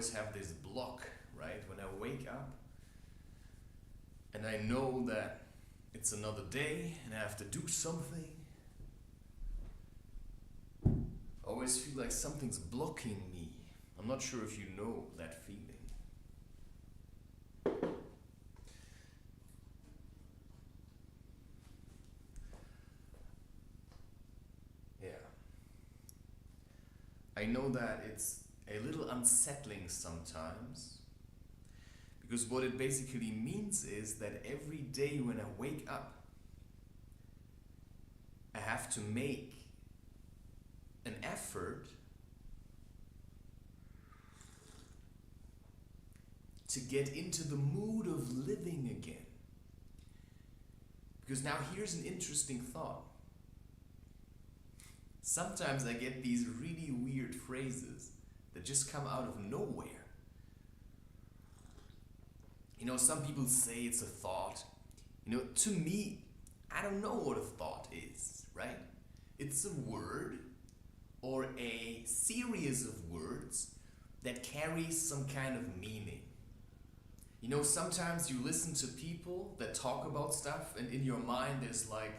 always have this block, right? When I wake up and I know that it's another day and I have to do something, I always feel like something's blocking me. I'm not sure if you know that feeling. Yeah. I know that it's a little unsettling sometimes, because what it basically means is that every day when I wake up, I have to make an effort to get into the mood of living again. Because now here's an interesting thought. Sometimes I get these really weird phrases that just come out of nowhere. You know, some people say it's a thought. You know, to me, I don't know what a thought is, right? It's a word or a series of words that carries some kind of meaning. You know, sometimes you listen to people that talk about stuff and in your mind there's like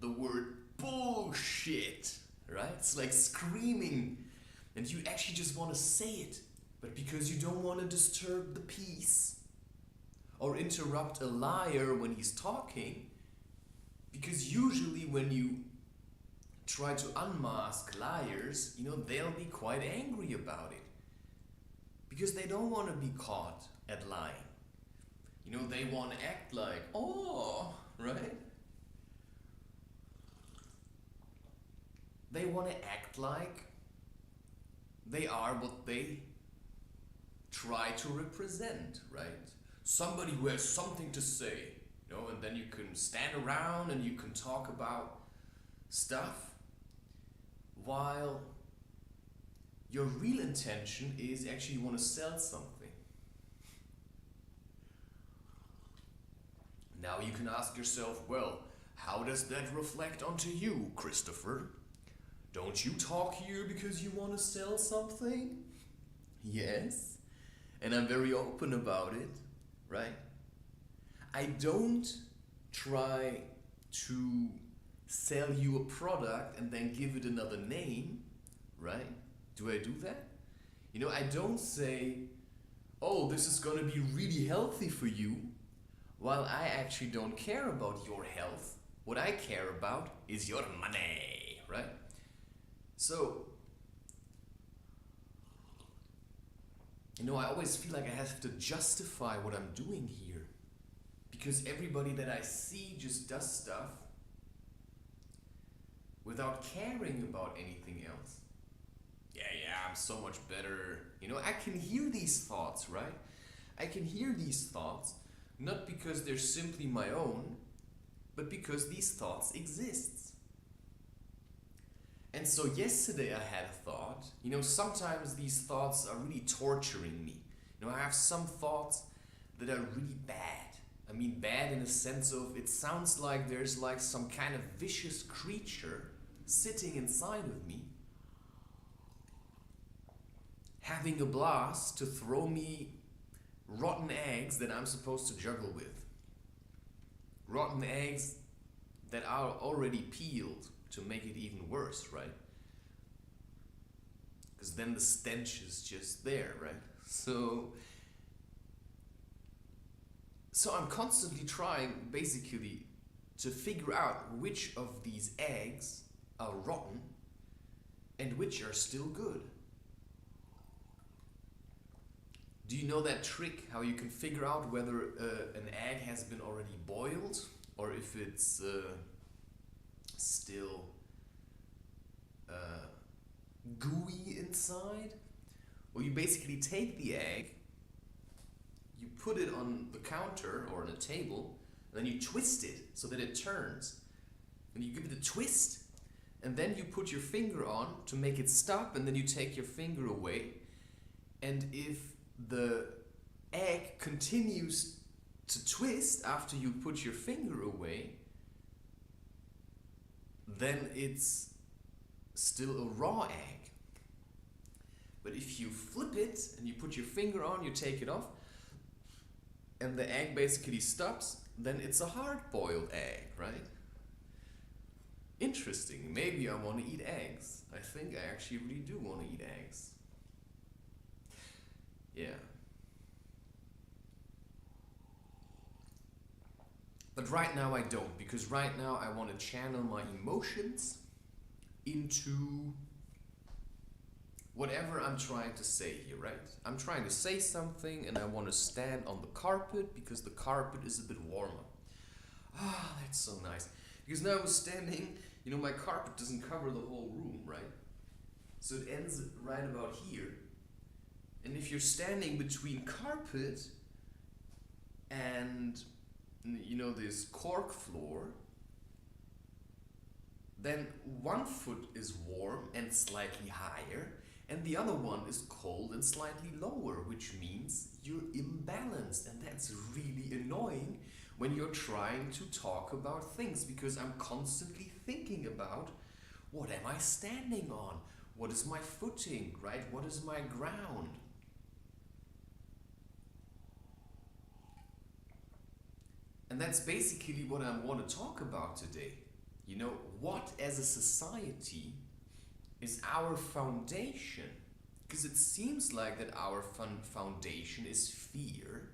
the word bullshit, right? It's like screaming and you actually just want to say it, but because you don't want to disturb the peace or interrupt a liar when he's talking, because usually when you try to unmask liars, you know, they'll be quite angry about it because they don't want to be caught at lying. You know, they want to act like, oh, right? They want to act like they are what they try to represent, right? Somebody who has something to say, you know, and then you can stand around and you can talk about stuff while your real intention is actually you want to sell something. Now you can ask yourself, well, how does that reflect onto you, Christopher? Don't you talk here because you want to sell something? Yes, and I'm very open about it, right? I don't try to sell you a product and then give it another name, right? Do I do that? You know, I don't say, oh, this is going to be really healthy for you, while I actually don't care about your health. What I care about is your money, right? So, you know, I always feel like I have to justify what I'm doing here, because everybody that I see just does stuff without caring about anything else. Yeah, I'm so much better. You know, I can hear these thoughts, right? I can hear these thoughts, not because they're simply my own, but because these thoughts exist. And so yesterday I had a thought. You know, sometimes these thoughts are really torturing me. You know, I have some thoughts that are really bad. I mean, bad in a sense of it sounds like there's like some kind of vicious creature sitting inside of me, having a blast to throw me rotten eggs that I'm supposed to juggle with. Rotten eggs that are already peeled to make it even worse, right? Because then the stench is just there, right? So I'm constantly trying, basically, to figure out which of these eggs are rotten and which are still good. Do you know that trick, how you can figure out whether an egg has been already boiled or if it's still gooey inside? Well, you basically take the egg, you put it on the counter or on a table, and then you twist it so that it turns. And you give it a twist, and then you put your finger on to make it stop, and then you take your finger away. And if the egg continues to twist after you put your finger away, then it's still a raw egg. But if you flip it and you put your finger on, you take it off, and the egg basically stops, then it's a hard-boiled egg, right? Interesting. Maybe I want to eat eggs. I think I actually really do want to eat eggs. Yeah. But right now I don't, because right now I want to channel my emotions into whatever I'm trying to say here, right? I'm trying to say something and I want to stand on the carpet because the carpet is a bit warmer. Ah, that's so nice. Because now I'm standing, my carpet doesn't cover the whole room, right? So it ends right about here. And if you're standing between carpet and, this cork floor, then one foot is warm and slightly higher, and the other one is cold and slightly lower, which means you're imbalanced, and that's really annoying when you're trying to talk about things, because I'm constantly thinking about, what am I standing on? What is my footing, right? What is my ground? And that's basically what I want to talk about today. What as a society is our foundation? Because it seems like that our foundation is fear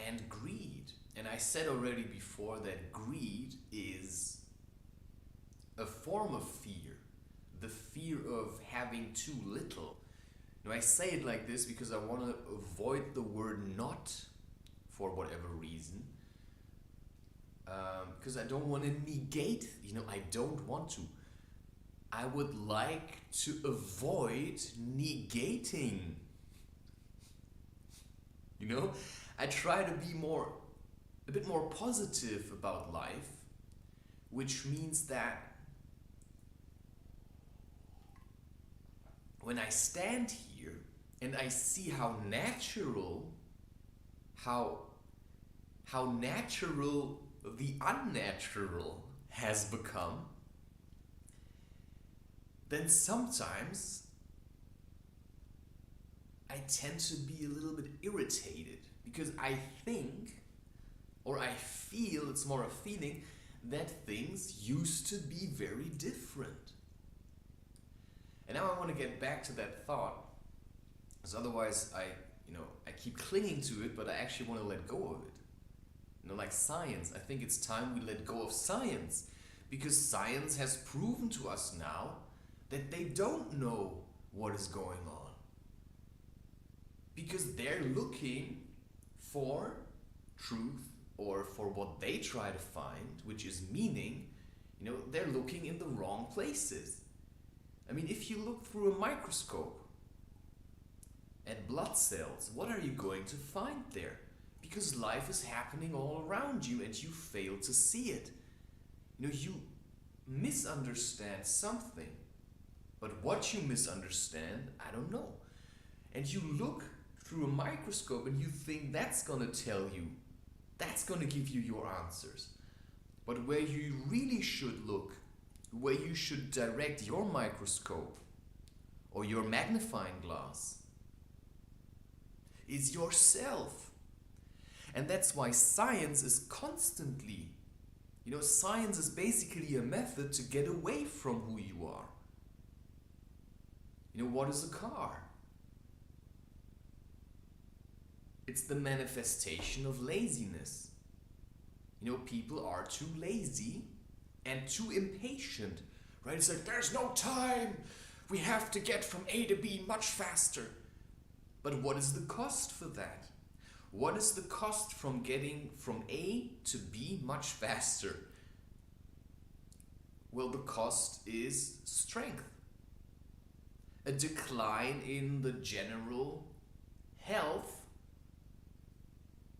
and greed. And I said already before that greed is a form of fear. The fear of having too little. I say it like this because I want to avoid the word not for whatever reason. Because I don't want to negate, I don't want to. I would like to avoid negating. I try to be a bit more positive about life, which means that when I stand here and I see how natural the unnatural has become, then sometimes I tend to be a little bit irritated because I think, or I feel, it's more a feeling, that things used to be very different. And now I want to get back to that thought, because otherwise I keep clinging to it, but I actually want to let go of it. Like science, I think it's time we let go of science, because science has proven to us now that they don't know what is going on. Because they're looking for truth, or for what they try to find, which is meaning, they're looking in the wrong places. If you look through a microscope at blood cells, what are you going to find there? Because life is happening all around you and you fail to see it. You misunderstand something. But what you misunderstand, I don't know. And you look through a microscope and you think that's going to tell you, that's going to give you your answers. But where you really should look, where you should direct your microscope or your magnifying glass, is yourself. And that's why science is constantly, science is basically a method to get away from who you are. What is a car? It's the manifestation of laziness. People are too lazy and too impatient, right? It's like, there's no time. We have to get from A to B much faster. But what is the cost for that? What is the cost from getting from A to B much faster? Well, the cost is strength. A decline in the general health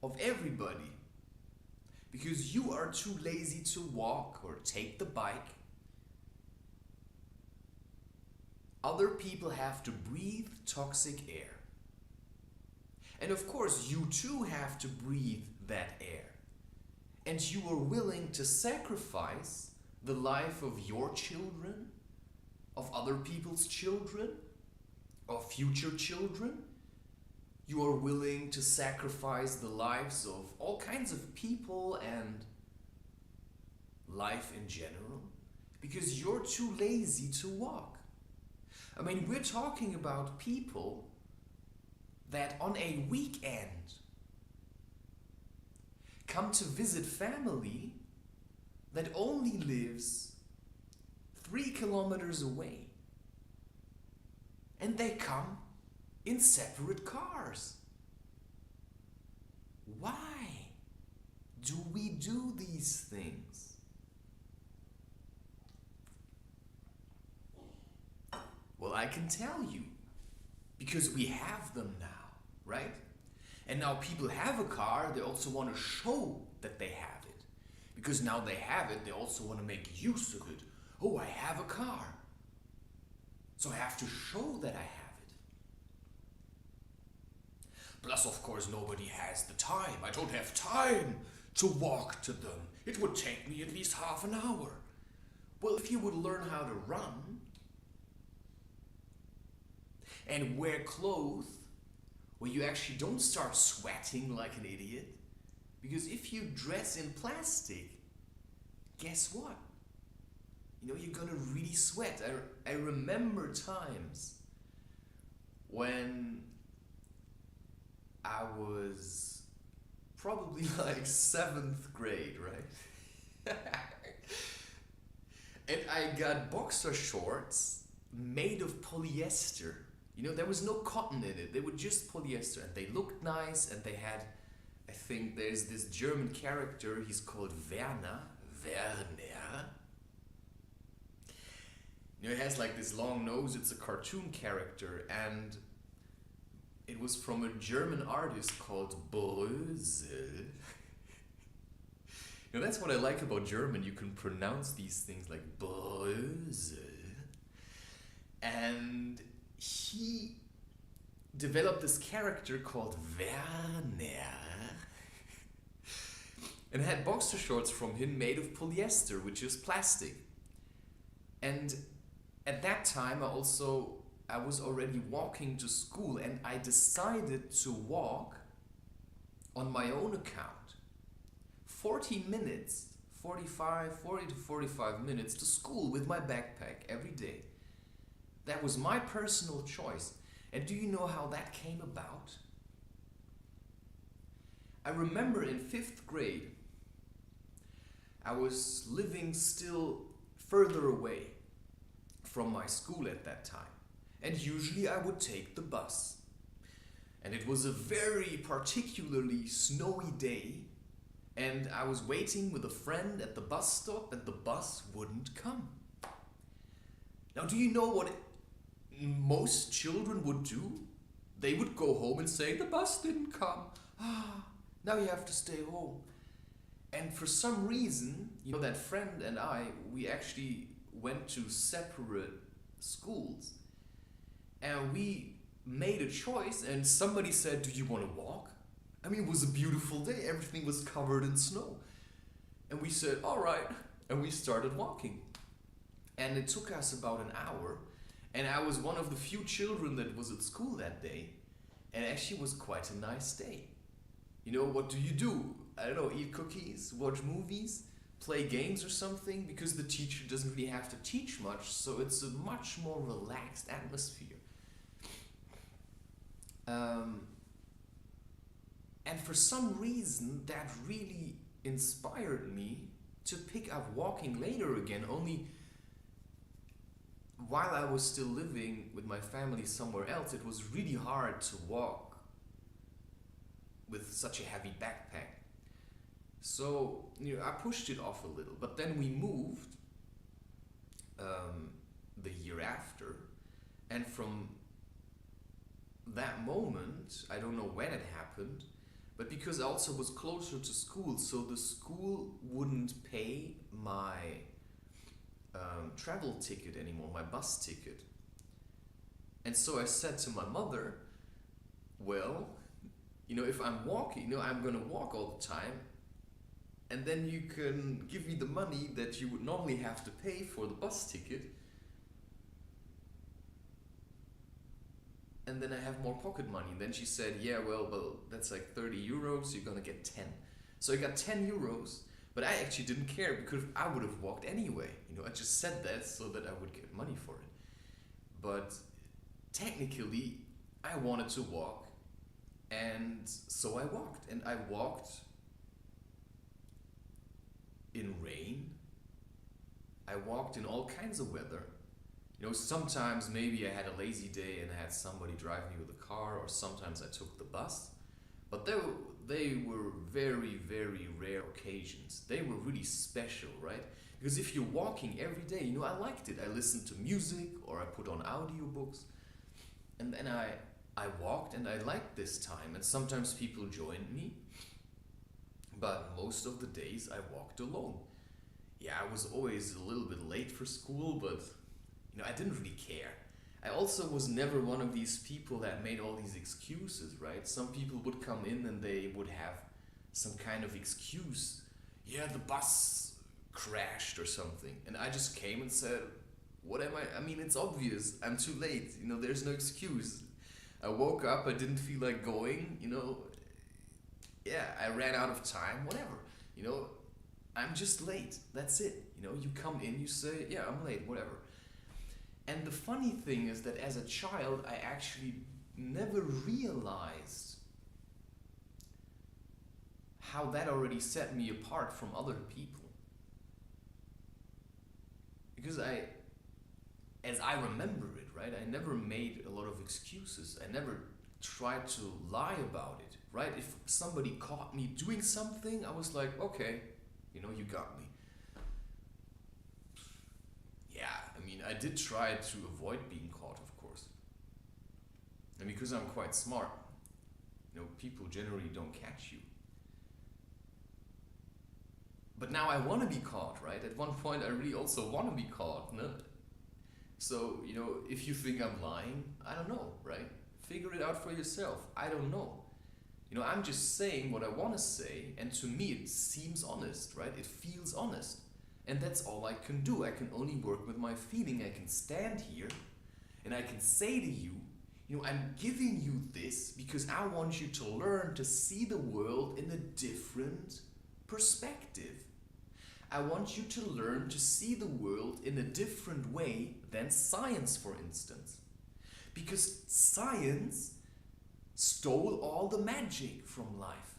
of everybody. Because you are too lazy to walk or take the bike. Other people have to breathe toxic air. And of course, you too have to breathe that air. And you are willing to sacrifice the life of your children, of other people's children, of future children. You are willing to sacrifice the lives of all kinds of people and life in general because you're too lazy to walk. I mean, we're talking about people that on a weekend come to visit family that only lives 3 kilometers away. And they come in separate cars. Why do we do these things? Well, I can tell you, because we have them now, right? And now people have a car, they also want to show that they have it. Because now they have it, they also want to make use of it. Oh, I have a car. So I have to show that I have it. Plus, of course, nobody has the time. I don't have time to walk to them. It would take me at least half an hour. Well, if you would learn how to run and wear clothes where you actually don't start sweating like an idiot, because if you dress in plastic, guess what? You know, you're gonna really sweat. I remember times when I was probably like 7th grade, right? And I got boxer shorts made of polyester. You know, there was no cotton in it. They were just polyester and they looked nice and they had, I think there's this German character, he's called Werner. You know, it has like this long nose, it's a cartoon character, and it was from a German artist called Reusch. You know, that's what I like about German, you can pronounce these things like Reusch. And he developed this character called Werner and had boxer shorts from him made of polyester, which is plastic. And at that time I was already walking to school, and I decided to walk on my own account 40 to 45 minutes to school with my backpack every day. That was my personal choice. And do you know how that came about? I remember in 5th grade, I was living still further away from my school at that time. And usually I would take the bus. And it was a very particularly snowy day, and I was waiting with a friend at the bus stop and the bus wouldn't come. Now, do you know what most children would do? They would go home and say, the bus didn't come. Now you have to stay home. And for some reason, you know, that friend and I, we actually went to separate schools. And we made a choice, and somebody said, do you want to walk? I mean, it was a beautiful day. Everything was covered in snow. And we said, all right. And we started walking. And it took us about an hour. And I was one of the few children that was at school that day. And actually was quite a nice day. You know, what do? I don't know, eat cookies, watch movies, play games or something, because the teacher doesn't really have to teach much, so it's a much more relaxed atmosphere. And for some reason, that really inspired me to pick up walking later again, only while I was still living with my family somewhere else, it was really hard to walk with such a heavy backpack. So, you know, I pushed it off a little, but then we moved the year after, and from that moment, I don't know when it happened, but because I also was closer to school, so the school wouldn't pay my travel ticket anymore, my bus ticket. And so I said to my mother, well, you know, if I'm walking, you know, I'm gonna walk all the time, and then you can give me the money that you would normally have to pay for the bus ticket. and then I have more pocket money. And then she said, yeah, well, that's like 30 euros, you're gonna get 10. So I got 10 euros, but I actually didn't care because I would have walked anyway. I just said that so that I would get money for it. But technically, I wanted to walk, and so I walked. And I walked in rain. I walked in all kinds of weather. Sometimes maybe I had a lazy day and I had somebody drive me with a car, or sometimes I took the bus. But they were very, very rare occasions. They were really special, right? Because if you're walking every day, I liked it. I listened to music, or I put on audiobooks. And then I walked, and I liked this time. And sometimes people joined me. But most of the days I walked alone. Yeah, I was always a little bit late for school, but I didn't really care. I also was never one of these people that made all these excuses, right? Some people would come in and they would have some kind of excuse. Yeah, the bus crashed or something. And I just came and said, what am I? I mean, it's obvious. I'm too late. There's no excuse. I woke up, I didn't feel like going, Yeah, I ran out of time, whatever. I'm just late. That's it. You come in, you say, yeah, I'm late, whatever. And the funny thing is that as a child, I actually never realized how that already set me apart from other people. Because as I remember it, right, I never made a lot of excuses. I never tried to lie about it, right? If somebody caught me doing something, I was like, okay, you got me. Yeah, I did try to avoid being caught, of course. And because I'm quite smart, people generally don't catch you. But now I want to be caught, right? At one point, I really also want to be caught, no? So, if you think I'm lying, I don't know, right? Figure it out for yourself. I don't know. I'm just saying what I want to say, and to me it seems honest, right? It feels honest. And that's all I can do. I can only work with my feeling. I can stand here and I can say to you, I'm giving you this because I want you to learn to see the world in a different perspective. I want you to learn to see the world in a different way than science, for instance. Because science stole all the magic from life.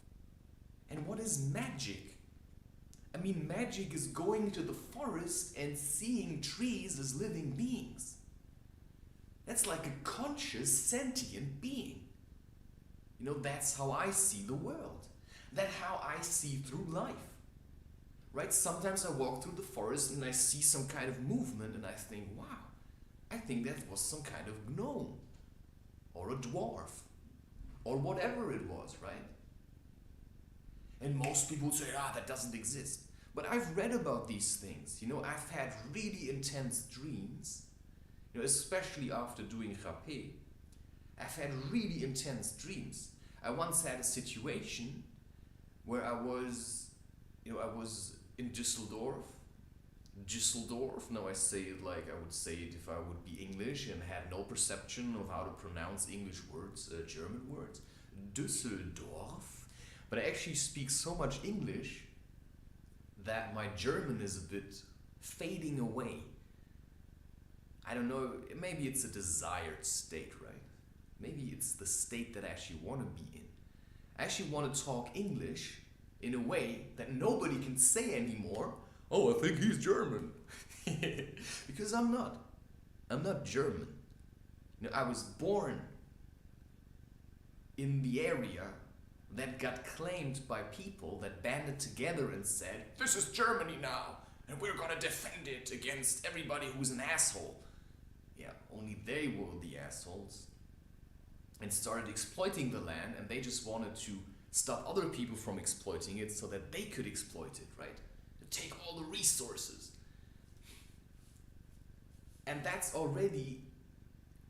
And what is magic? Magic is going to the forest and seeing trees as living beings. That's like a conscious, sentient being. That's how I see the world. That's how I see through life. Right? Sometimes I walk through the forest and I see some kind of movement and I think, wow, I think that was some kind of gnome or a dwarf or whatever it was, right? And most people say, that doesn't exist. But I've read about these things. I've had really intense dreams, especially after doing rapé. I've had really intense dreams. I once had a situation where I was in Düsseldorf. Now I say it like I would say it if I would be English and had no perception of how to pronounce English words, German words. Düsseldorf. But I actually speak so much English that my German is a bit fading away. I don't know, maybe it's a desired state, right? Maybe it's the state that I actually want to be in. I actually want to talk English in a way that nobody can say anymore, oh, I think he's German. Because I'm not. I'm not German. I was born in the area that got claimed by people that banded together and said, this is Germany now, and we're gonna defend it against everybody who's an asshole. Yeah, only they were the assholes. And started exploiting the land, and they just wanted to stop other people from exploiting it so that they could exploit it, right? To take all the resources. And that's already,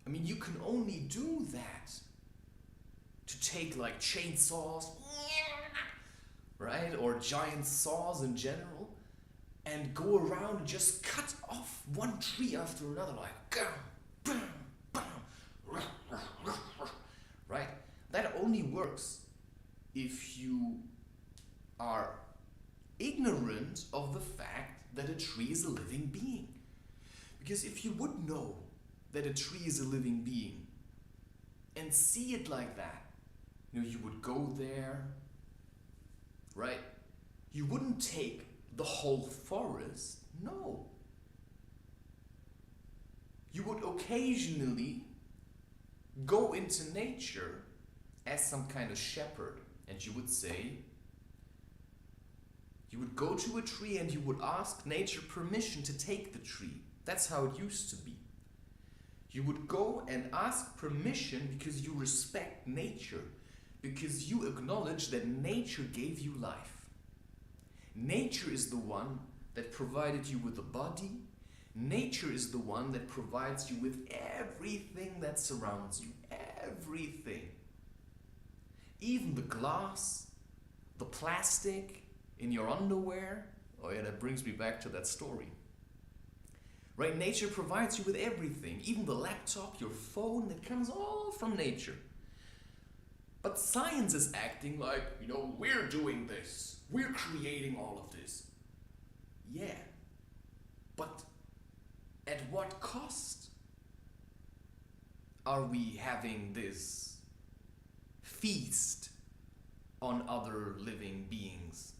you can only do that to take like chainsaws, right? Or giant saws in general, and go around and just cut off one tree after another, like, bam, bam, bam, right? That only works if you are ignorant of the fact that a tree is a living being. Because if you would know that a tree is a living being and see it like that, you would go there, right? You wouldn't take the whole forest, no. You would occasionally go into nature as some kind of shepherd, and you would say, you would go to a tree and you would ask nature permission to take the tree. That's how it used to be. You would go and ask permission because you respect nature, because you acknowledge that nature gave you life. Nature is the one that provided you with a body. Nature is the one that provides you with everything that surrounds you. Everything. Even the glass, the plastic in your underwear. Oh yeah, that brings me back to that story. Right? Nature provides you with everything. Even the laptop, your phone, that comes all from nature. But science is acting like, we're doing this. We're creating all of this. Yeah. But at what cost are we having this feast on other living beings?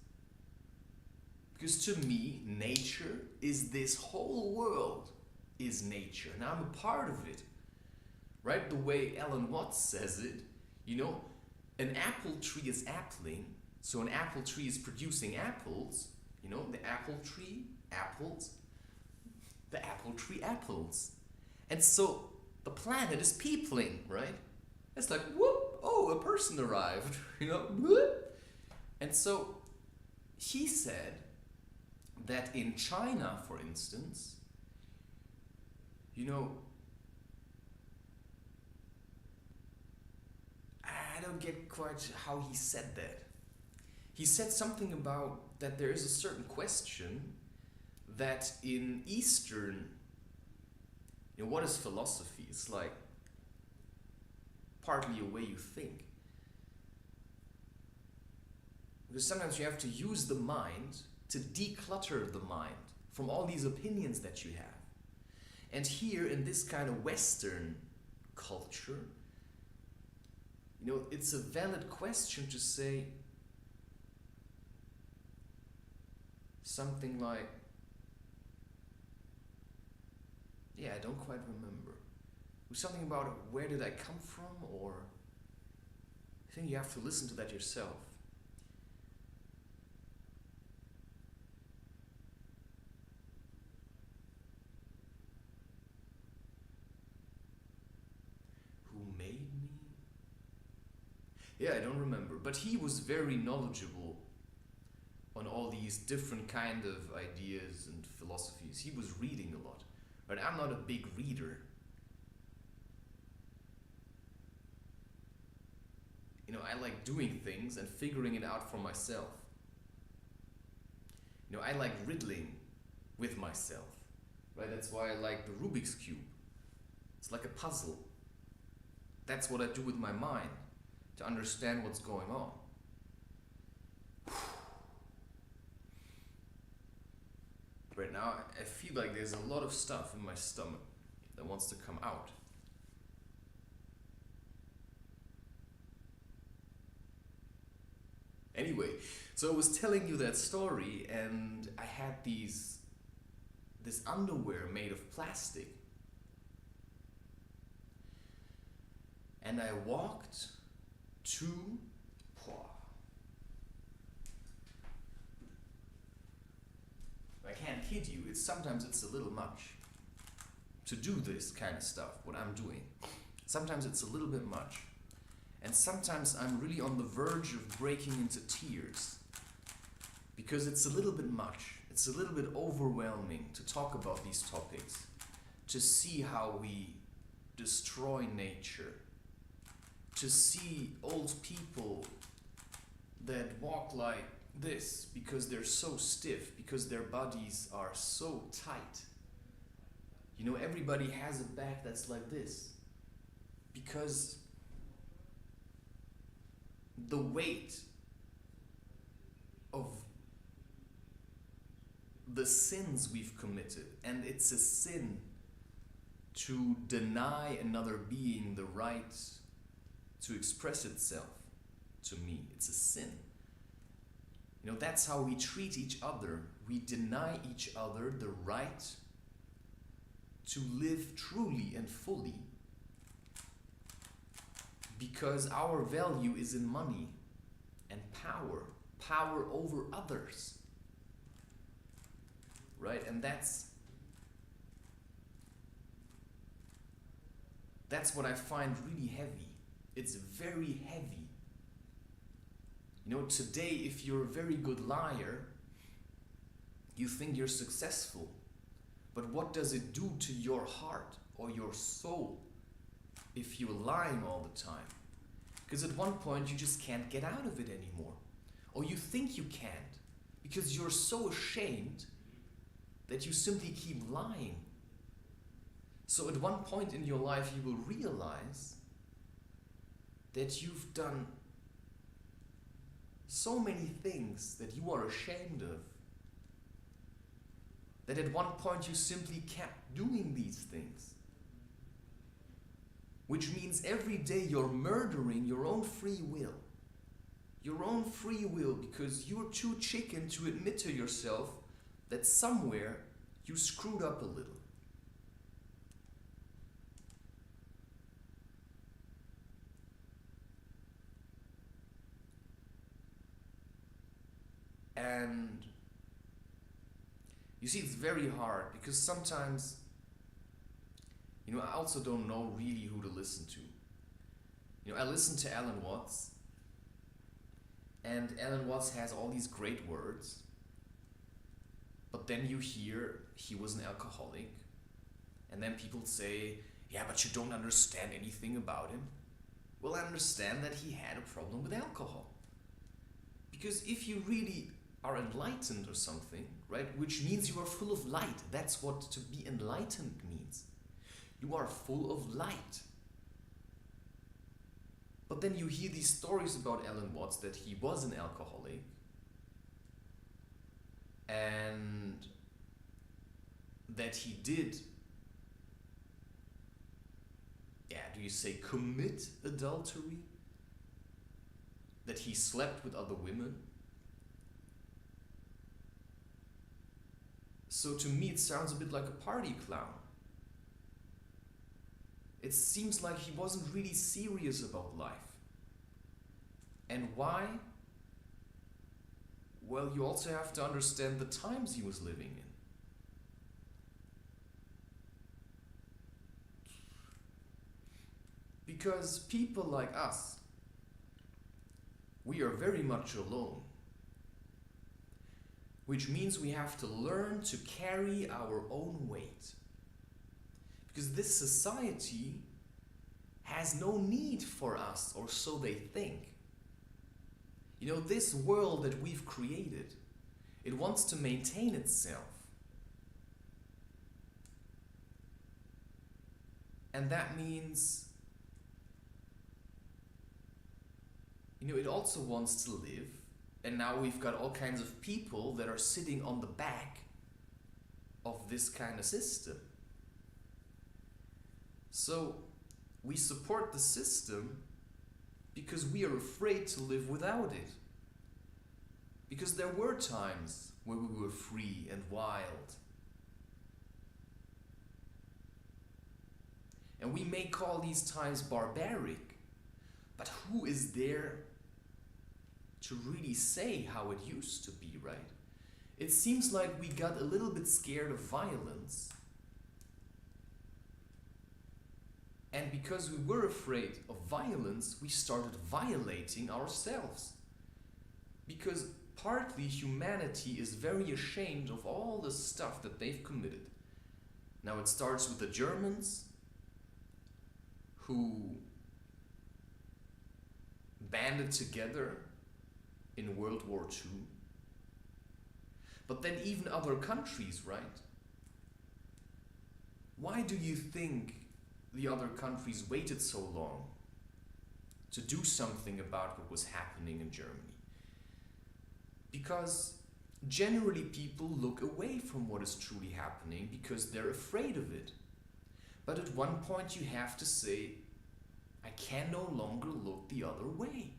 Because to me, nature is this whole world is nature, and I'm a part of it. Right? The way Alan Watts says it, an apple tree is appling, so an apple tree is producing apples, the apple tree, apples, the apple tree, apples. And so the planet is peopling, right? It's like, whoop, oh, a person arrived, whoop. And so he said that in China, for instance, I don't get quite how he said that. He said something about that there is a certain question that in Eastern, what is philosophy? It's like partly a way you think. Because sometimes you have to use the mind to declutter the mind from all these opinions that you have. And here in this kind of Western culture, it's a valid question to say something like, I don't quite remember. It was something about where did I come from, or I think you have to listen to that yourself. Who made me? I don't remember, but he was very knowledgeable on all these different kind of ideas and philosophies. He was reading a lot. But I'm not a big reader. I like doing things and figuring it out for myself. I like riddling with myself. Right? That's why I like the Rubik's Cube. It's like a puzzle. That's what I do with my mind to understand what's going on. Right now, I feel like there's a lot of stuff in my stomach that wants to come out. Anyway, so I was telling you that story, and I had this underwear made of plastic. And I walked to I can't kid you, sometimes it's a little much to do this kind of stuff, what I'm doing. Sometimes it's a little bit much. And sometimes I'm really on the verge of breaking into tears. Because it's a little bit much. It's a little bit overwhelming to talk about these topics. To see how we destroy nature. To see old people that walk like this because they're so stiff, because their bodies are so tight. Everybody has a back that's like this. Because the weight of the sins we've committed, and it's a sin to deny another being the right to express itself. To me, it's a sin. You know, that's how we treat each other. We deny each other the right to live truly and fully because our value is in money and power over others. Right? And that's what I find really heavy. It's very heavy. You know, today, if you're a very good liar, you think you're successful. But what does it do to your heart or your soul if you're lying all the time? Because at one point you just can't get out of it anymore. Or you think you can't because you're so ashamed that you simply keep lying. So at one point in your life you will realize that you've done so many things that you are ashamed of, that at one point you simply kept doing these things. Which means every day you're murdering your own free will. Your own free will, because you're too chicken to admit to yourself that somewhere you screwed up a little. And you see, it's very hard because sometimes, you know, I also don't know really who to listen to. You know, I listen to Alan Watts, and Alan Watts has all these great words, but then you hear he was an alcoholic, and then people say, yeah, but you don't understand anything about him. Well, I understand that he had a problem with alcohol. Because if you really are enlightened or something, right, which means you are full of light. That's what to be enlightened means. You are full of light. But then you hear these stories about Alan Watts that he was an alcoholic and that he did, do you say commit adultery? That he slept with other women? So to me it sounds a bit like a party clown. It seems like he wasn't really serious about life. And why? Well, you also have to understand the times he was living in. Because people like us, we are very much alone. Which means we have to learn to carry our own weight. Because this society has no need for us, or so they think. You know, this world that we've created, it wants to maintain itself. And that means, you know, it also wants to live. And now we've got all kinds of people that are sitting on the back of this kind of system. So we support the system because we are afraid to live without it. Because there were times where we were free and wild. And we may call these times barbaric, but who is there to really say how it used to be, right? It seems like we got a little bit scared of violence. And because we were afraid of violence, we started violating ourselves. Because partly humanity is very ashamed of all the stuff that they've committed. Now it starts with the Germans, who banded together in World War II. But then even other countries, right? Why do you think the other countries waited so long to do something about what was happening in Germany? Because generally people look away from what is truly happening because they're afraid of it. But at one point you have to say, I can no longer look the other way.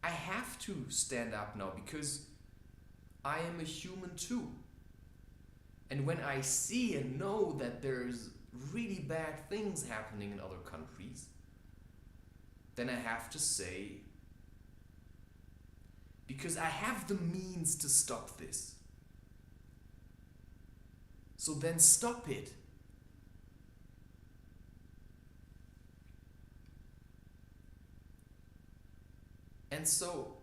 I have to stand up now because I am a human too. And when I see and know that there's really bad things happening in other countries, then I have to say, because I have the means to stop this. So then stop it. And so,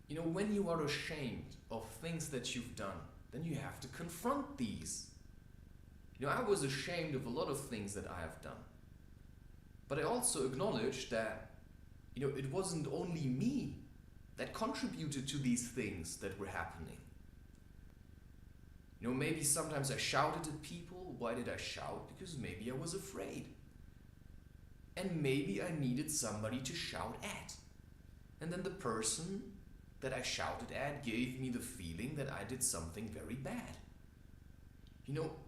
when you are ashamed of things that you've done, then you have to confront these. I was ashamed of a lot of things that I have done. But I also acknowledge that, it wasn't only me that contributed to these things that were happening. Maybe sometimes I shouted at people. Why did I shout? Because maybe I was afraid. And maybe I needed somebody to shout at. And then the person that I shouted at gave me the feeling that I did something very bad.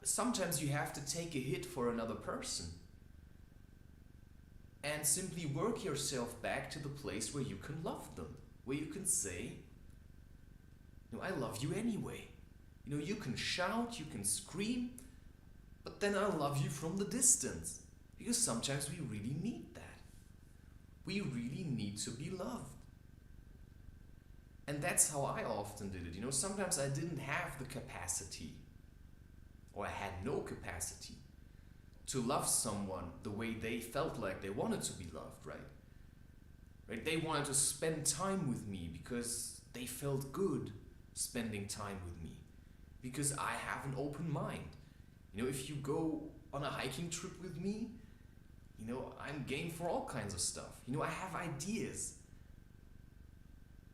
Sometimes you have to take a hit for another person and simply work yourself back to the place where you can love them, where you can say, I love you anyway. You can shout, you can scream, but then I love you from the distance, because sometimes we really need that. We really need to be loved. And that's how I often did it. Sometimes I didn't have the capacity, or I had no capacity, to love someone the way they felt like they wanted to be loved, right? They wanted to spend time with me because they felt good spending time with me, because I have an open mind. If you go on a hiking trip with me, I'm game for all kinds of stuff. I have ideas.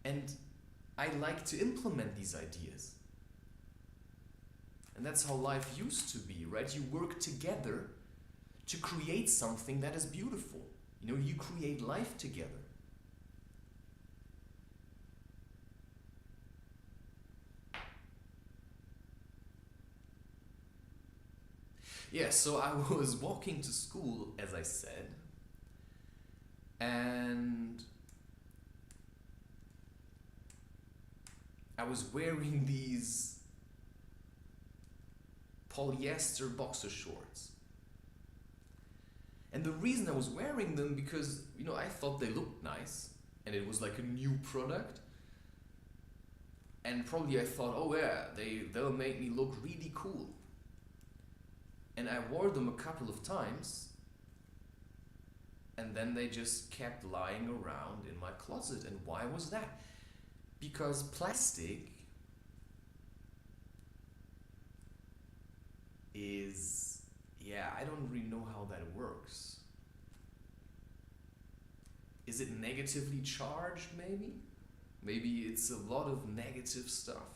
And I like to implement these ideas. And that's how life used to be, right? You work together to create something that is beautiful. You create life together. Yeah, so I was walking to school, as I said, and I was wearing these polyester boxer shorts. And the reason I was wearing them, because, I thought they looked nice, and it was like a new product. And probably I thought, oh yeah, they'll make me look really cool. And I wore them a couple of times, and then they just kept lying around in my closet. And why was that? Because plastic is, I don't really know how that works. Is it negatively charged, maybe? Maybe it's a lot of negative stuff.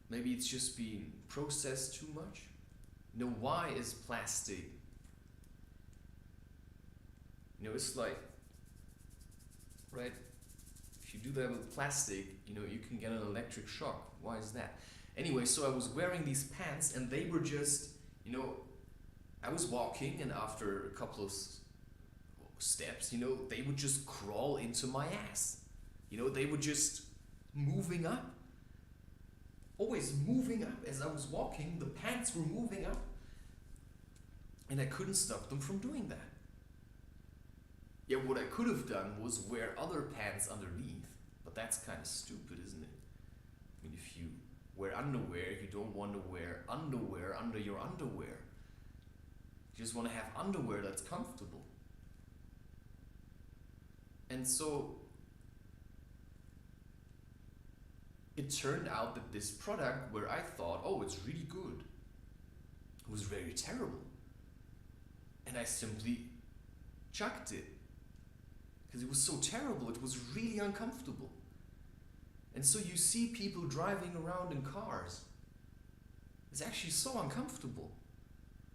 Maybe it's just being processed too much. Why is plastic? It's like, right? If you do that with plastic, you can get an electric shock. Why is that? Anyway, so I was wearing these pants, and they were just, I was walking, and after a couple of steps, they would just crawl into my ass. They were just moving up. Always moving up. As I was walking, the pants were moving up. And I couldn't stop them from doing that. Yeah, what I could have done was wear other pants underneath. But that's kind of stupid, isn't it? If you wear underwear, you don't want to wear underwear under your underwear. You just want to have underwear that's comfortable. And so it turned out that this product, where I thought, oh, it's really good, was very terrible. And I simply chucked it. Because it was so terrible, it was really uncomfortable. And so you see people driving around in cars, It's actually so uncomfortable.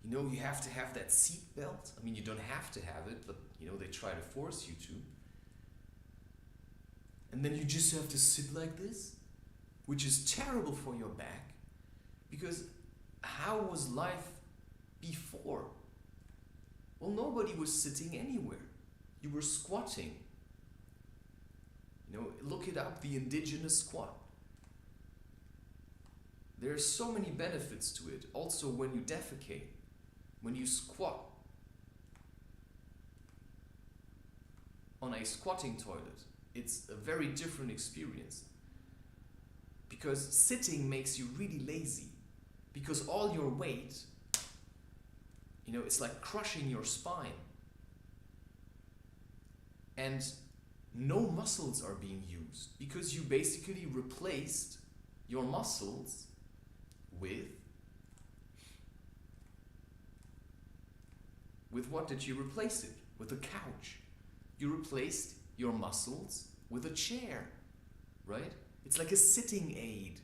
You know, you have to have that seat belt. I mean, you don't have to have it, but you know, they try to force you to. And then you just have to sit like this, which is terrible for your back. Because how was life before? Well, nobody was sitting anywhere. You were squatting. You know, look it up, the indigenous squat. There are so many benefits to it. Also, when you defecate, when you squat on a squatting toilet, it's a very different experience. Because sitting makes you really lazy. Because all your weight, you know, it's like crushing your spine. And no muscles are being used. Because you basically replaced your muscles with what did you replace it? With a couch. You replaced your muscles with a chair, right? It's like a sitting aid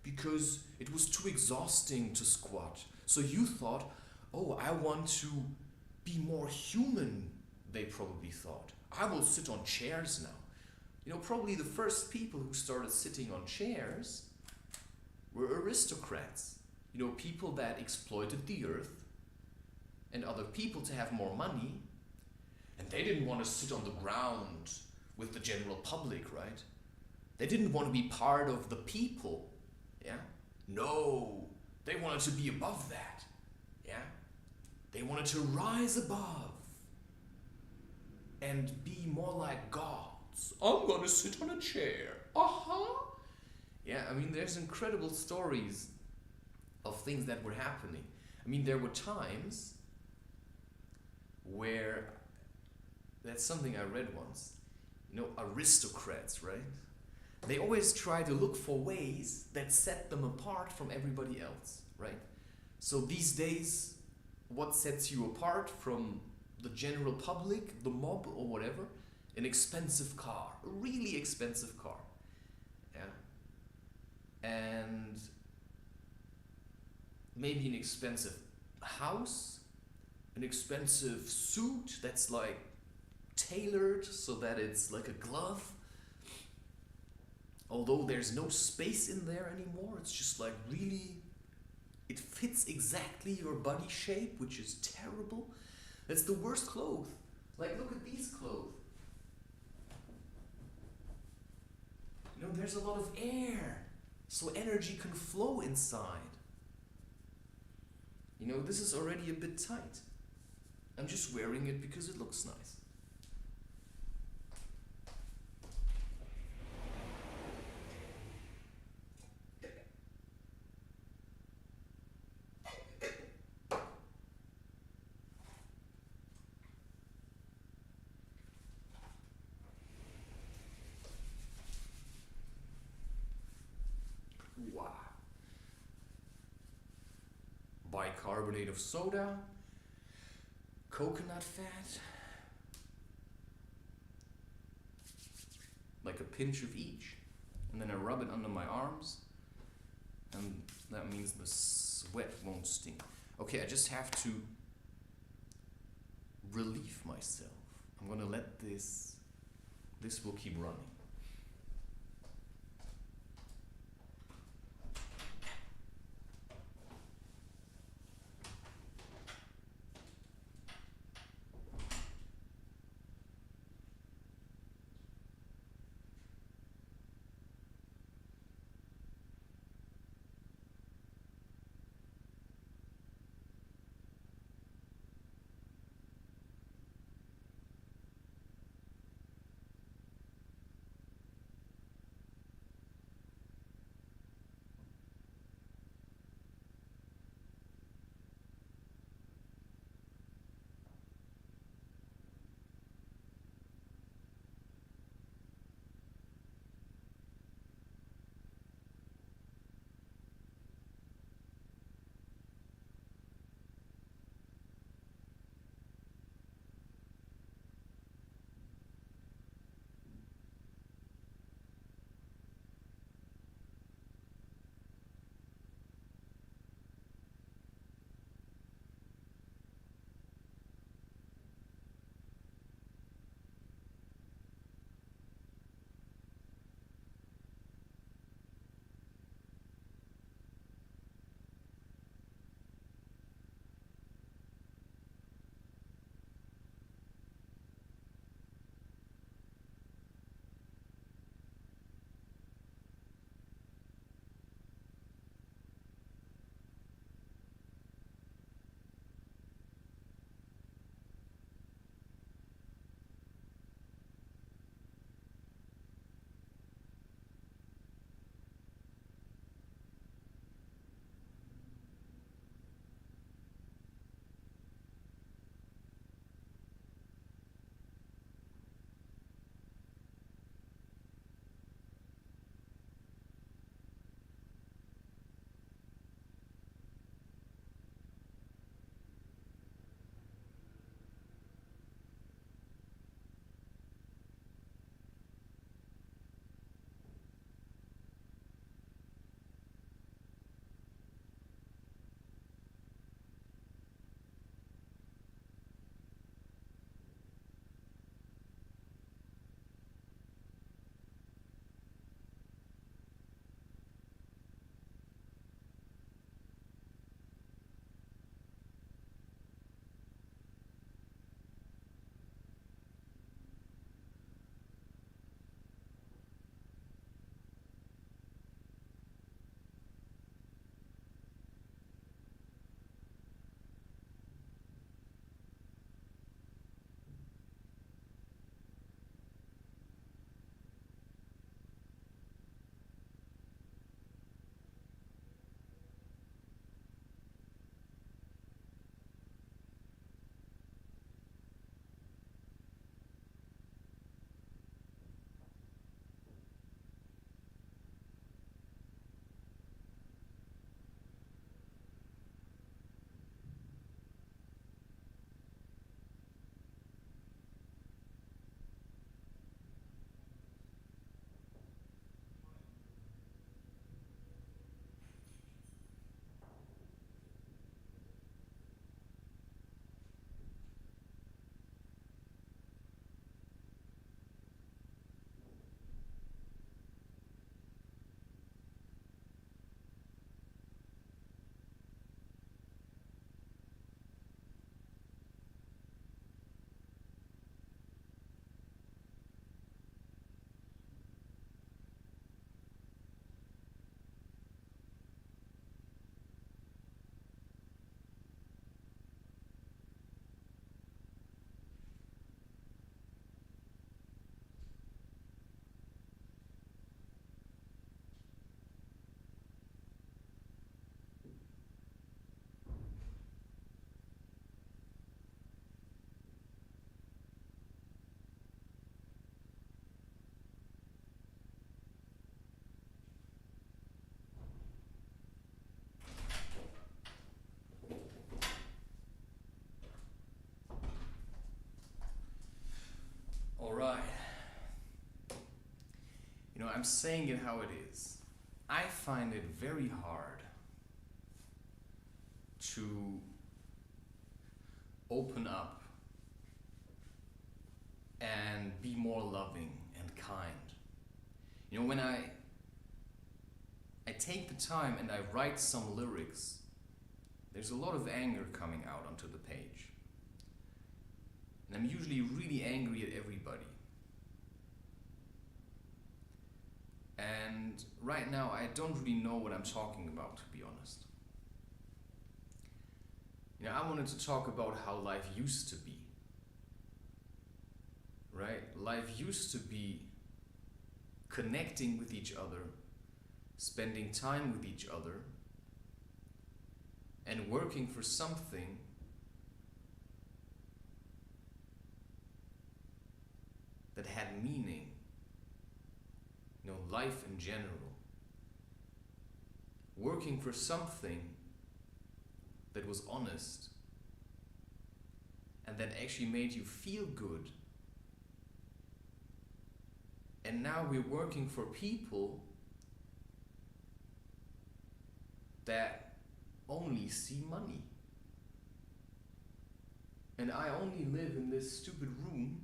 because it was too exhausting to squat. So you thought, oh, I want to be more human, they probably thought. I will sit on chairs now. You know, probably the first people who started sitting on chairs were aristocrats. You know, people that exploited the earth and other people to have more money. And they didn't want to sit on the ground with the general public, right? They didn't want to be part of the people, yeah? No, they wanted to be above that, yeah? They wanted to rise above and be more like gods. I'm gonna sit on a chair, Yeah, I mean, there's incredible stories of things that were happening. I mean, there were times where, that's something I read once, you know, aristocrats, right? They always try to look for ways that set them apart from everybody else, right? So these days, what sets you apart from the general public, the mob or whatever? An expensive car, a really expensive car, yeah? And maybe an expensive house, an expensive suit that's like tailored so that it's like a glove. Although there's no space in there anymore, it's just like really, it fits exactly your body shape, which is terrible. That's the worst clothes. Like, look at these clothes. You know, there's a lot of air, so energy can flow inside. You know, this is already a bit tight. I'm just wearing it because it looks nice. Wow. Bicarbonate of soda, coconut fat, like a pinch of each, and then I rub it under my arms, and that means the sweat won't sting. Okay, I just have to relieve myself. I'm gonna let this will keep running. saying it how it is. I find it very hard to open up and be more loving and kind. You know, when I take the time and I write some lyrics, there's a lot of anger coming out onto the page. And I'm usually really angry at everybody. And right now I don't really know what I'm talking about, to be honest. You know, I wanted to talk about how life used to be. Right? Life used to be connecting with each other, spending time with each other, and working for something that had meaning. You know, life in general. Working for something that was honest and that actually made you feel good. And now we're working for people that only see money. And I only live in this stupid room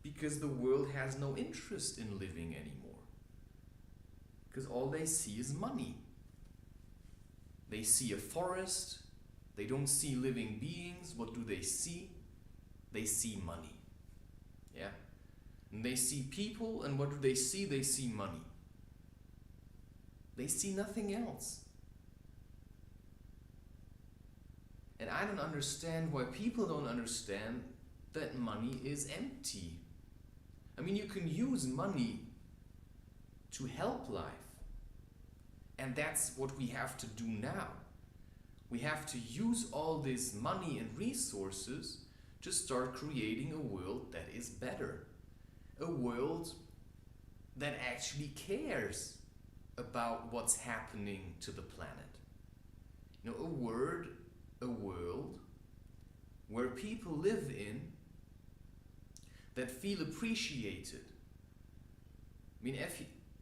because the world has no interest in living anymore. Because all they see is money. They see a forest, they don't see living beings. What do they see? They see money. Yeah? And they see people, and what do they see? They see money. They see nothing else. And I don't understand why people don't understand that money is empty. I mean, you can use money to help life. And that's what we have to do now. We have to use all this money and resources to start creating a world that is better. A world that actually cares about what's happening to the planet. You know, a world where people live in that feel appreciated. I mean,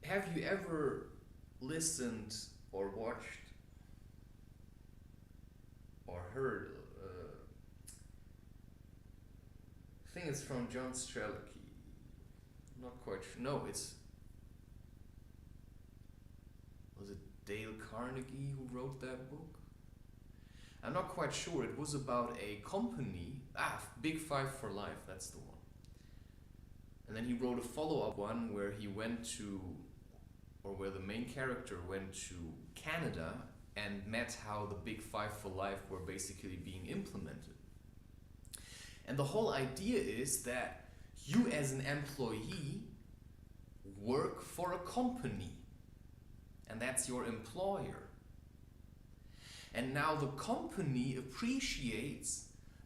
have you ever listened or watched or heard, I think it's from John Strelicky. Not quite sure. No, was it Dale Carnegie who wrote that book? I'm not quite sure. It was about a company, Big Five for Life, that's the one. And then he wrote a follow-up one where he went to, or where the main character went to Canada and met how the Big Five for Life were basically being implemented. And the whole idea is that you as an employee work for a company, and that's your employer. And now the company appreciates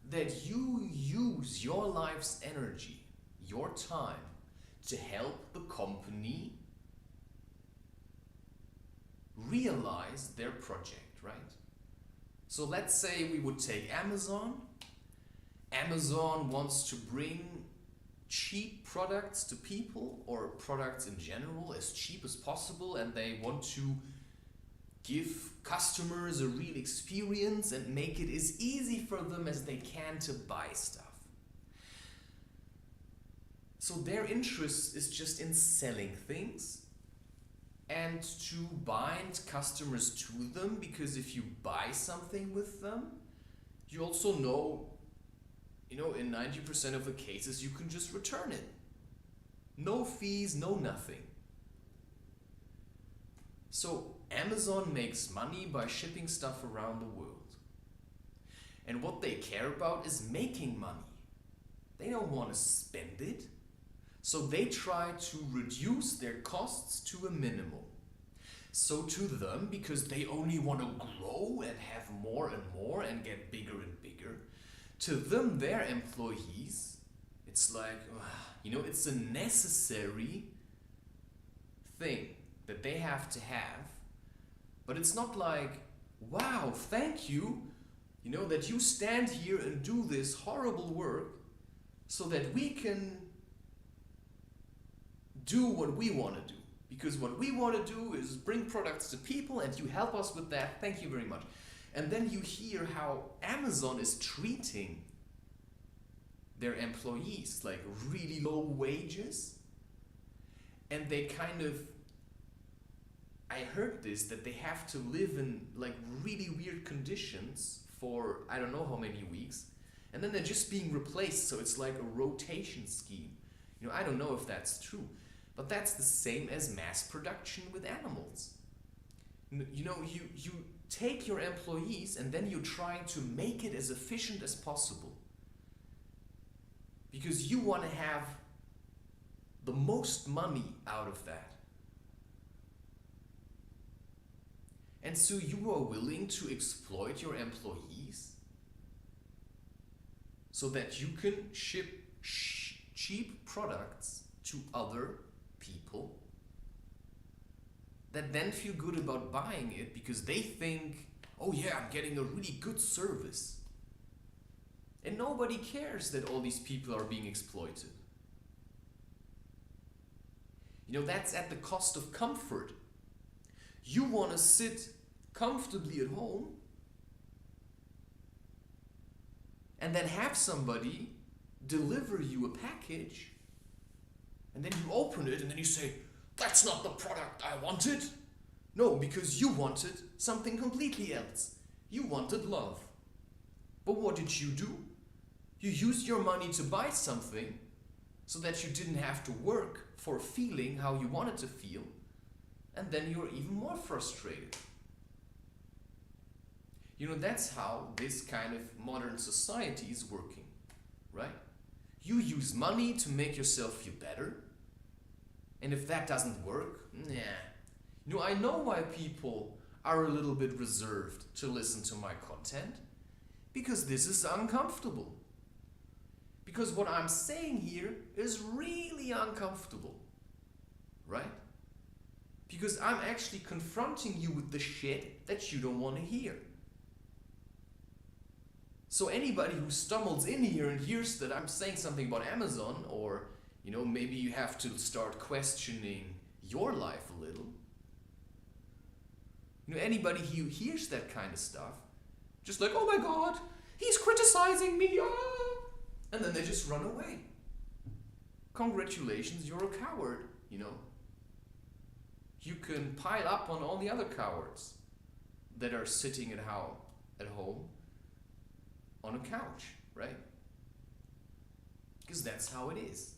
that you use your life's energy, your time, to help the company realize their project, right? So let's say we would take Amazon. Amazon wants to bring cheap products to people, or products in general, as cheap as possible, and they want to give customers a real experience and make it as easy for them as they can to buy stuff. So their interest is just in selling things and to bind customers to them, because if you buy something with them, you also know, in 90% of the cases you can just return it. No fees, no nothing. So Amazon makes money by shipping stuff around the world. And what they care about is making money. They don't want to spend it. So they try to reduce their costs to a minimum. So to them, because they only want to grow and have more and more and get bigger and bigger, to them, their employees, it's like, it's a necessary thing that they have to have. But it's not like, wow, thank you, that you stand here and do this horrible work so that we can do what we want to do. Because what we want to do is bring products to people, and you help us with that. Thank you very much. And then you hear how Amazon is treating their employees, like really low wages. And they kind of, I heard this, that they have to live in like really weird conditions for I don't know how many weeks. And then they're just being replaced, so it's like a rotation scheme. You know, I don't know if that's true, but that's the same as mass production with animals. You know, you take your employees and then you try to make it as efficient as possible. Because you want to have the most money out of that. And so you are willing to exploit your employees so that you can ship cheap products to other people that then feel good about buying it because they think, oh yeah, I'm getting a really good service. And nobody cares that all these people are being exploited. You know, that's at the cost of comfort. You want to sit comfortably at home and then have somebody deliver you a package, and then you open it and then you say, that's not the product I wanted. No, because you wanted something completely else. You wanted love. But what did you do? You used your money to buy something so that you didn't have to work for feeling how you wanted to feel, and then you're even more frustrated. You know, that's how this kind of modern society is working, right? You use money to make yourself feel better, and if that doesn't work, nah. You know, I know why people are a little bit reserved to listen to my content, because this is uncomfortable. Because what I'm saying here is really uncomfortable, right? Because I'm actually confronting you with the shit that you don't want to hear. So anybody who stumbles in here and hears that I'm saying something about Amazon, or, you know, maybe you have to start questioning your life a little. You know, anybody who hears that kind of stuff, just like, oh my God, he's criticizing me, ah! And then they just run away. Congratulations, you're a coward, you know. You can pile up on all the other cowards that are sitting at home on a couch, right? Because that's how it is.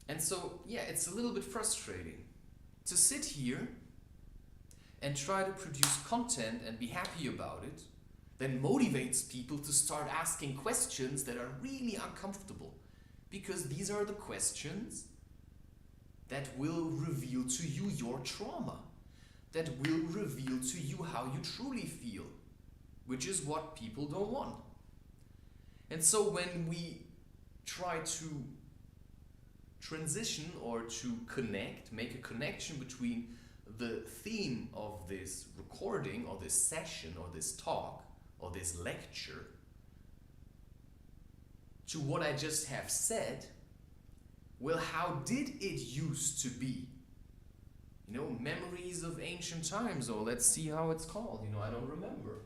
And so, yeah, it's a little bit frustrating to sit here and try to produce content and be happy about it, then motivates people to start asking questions that are really uncomfortable. Because these are the questions that will reveal to you your trauma, that will reveal to you how you truly feel, which is what people don't want. And so when we try to transition or to connect, make a connection between the theme of this recording or this session or this talk or this lecture to what I just have said, well, how did it used to be? You know, memories of ancient times, or let's see how it's called. You know, I don't remember.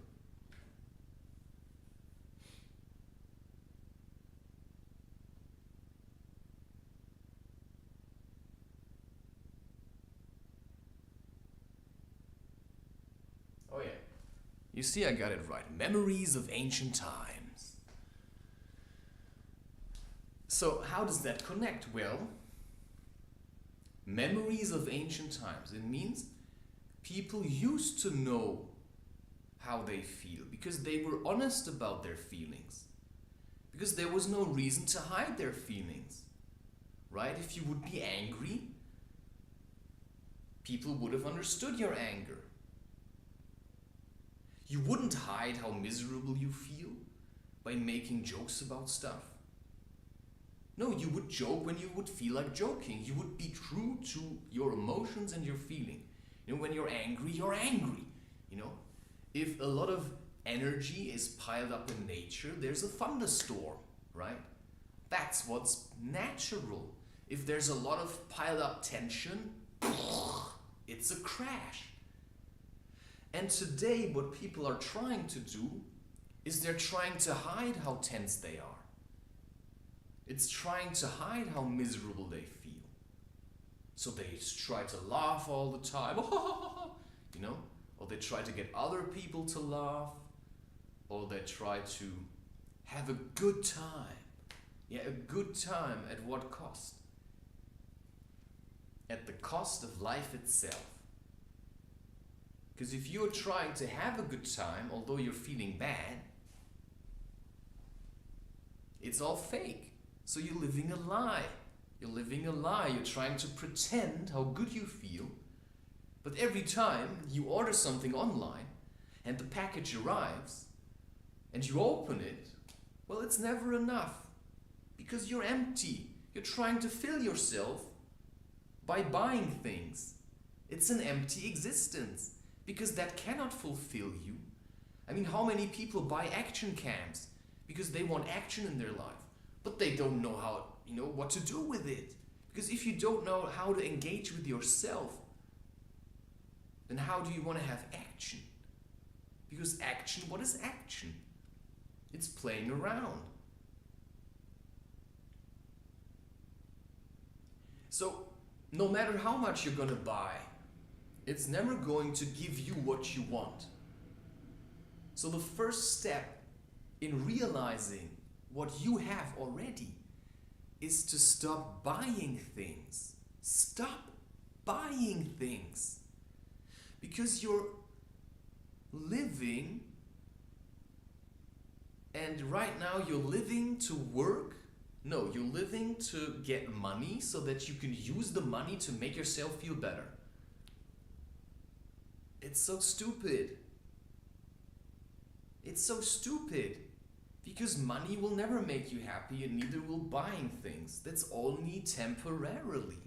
Oh yeah. You see, I got it right. Memories of ancient times. So how does that connect? Well, memories of ancient times. It means people used to know how they feel because they were honest about their feelings. Because there was no reason to hide their feelings. Right? If you would be angry, people would have understood your anger. You wouldn't hide how miserable you feel by making jokes about stuff. No, you would joke when you would feel like joking. You would be true to your emotions and your feeling. You know, when you're angry, you're angry. You know, if a lot of energy is piled up in nature, there's a thunderstorm, right? That's what's natural. If there's a lot of piled up tension, it's a crash. And today what people are trying to do is they're trying to hide how tense they are. It's trying to hide how miserable they feel. So they try to laugh all the time, you know, or they try to get other people to laugh, or they try to have a good time. Yeah, a good time at what cost? At the cost of life itself. Because if you're trying to have a good time, although you're feeling bad, it's all fake. So you're living a lie. You're living a lie. You're trying to pretend how good you feel. But every time you order something online and the package arrives and you open it, well, it's never enough. Because you're empty. You're trying to fill yourself by buying things. It's an empty existence. Because that cannot fulfill you. I mean, how many people buy action cams because they want action in their life, but they don't know how, what to do with it. Because if you don't know how to engage with yourself, then how do you want to have action? Because action, what is action? It's playing around. So, no matter how much you're going to buy, it's never going to give you what you want. So the first step in realizing what you have already is to stop buying things. Stop buying things. Because you're living, and right now you're living to work. No, you're living to get money so that you can use the money to make yourself feel better. It's so stupid. It's so stupid. Because money will never make you happy, and neither will buying things. That's only temporarily.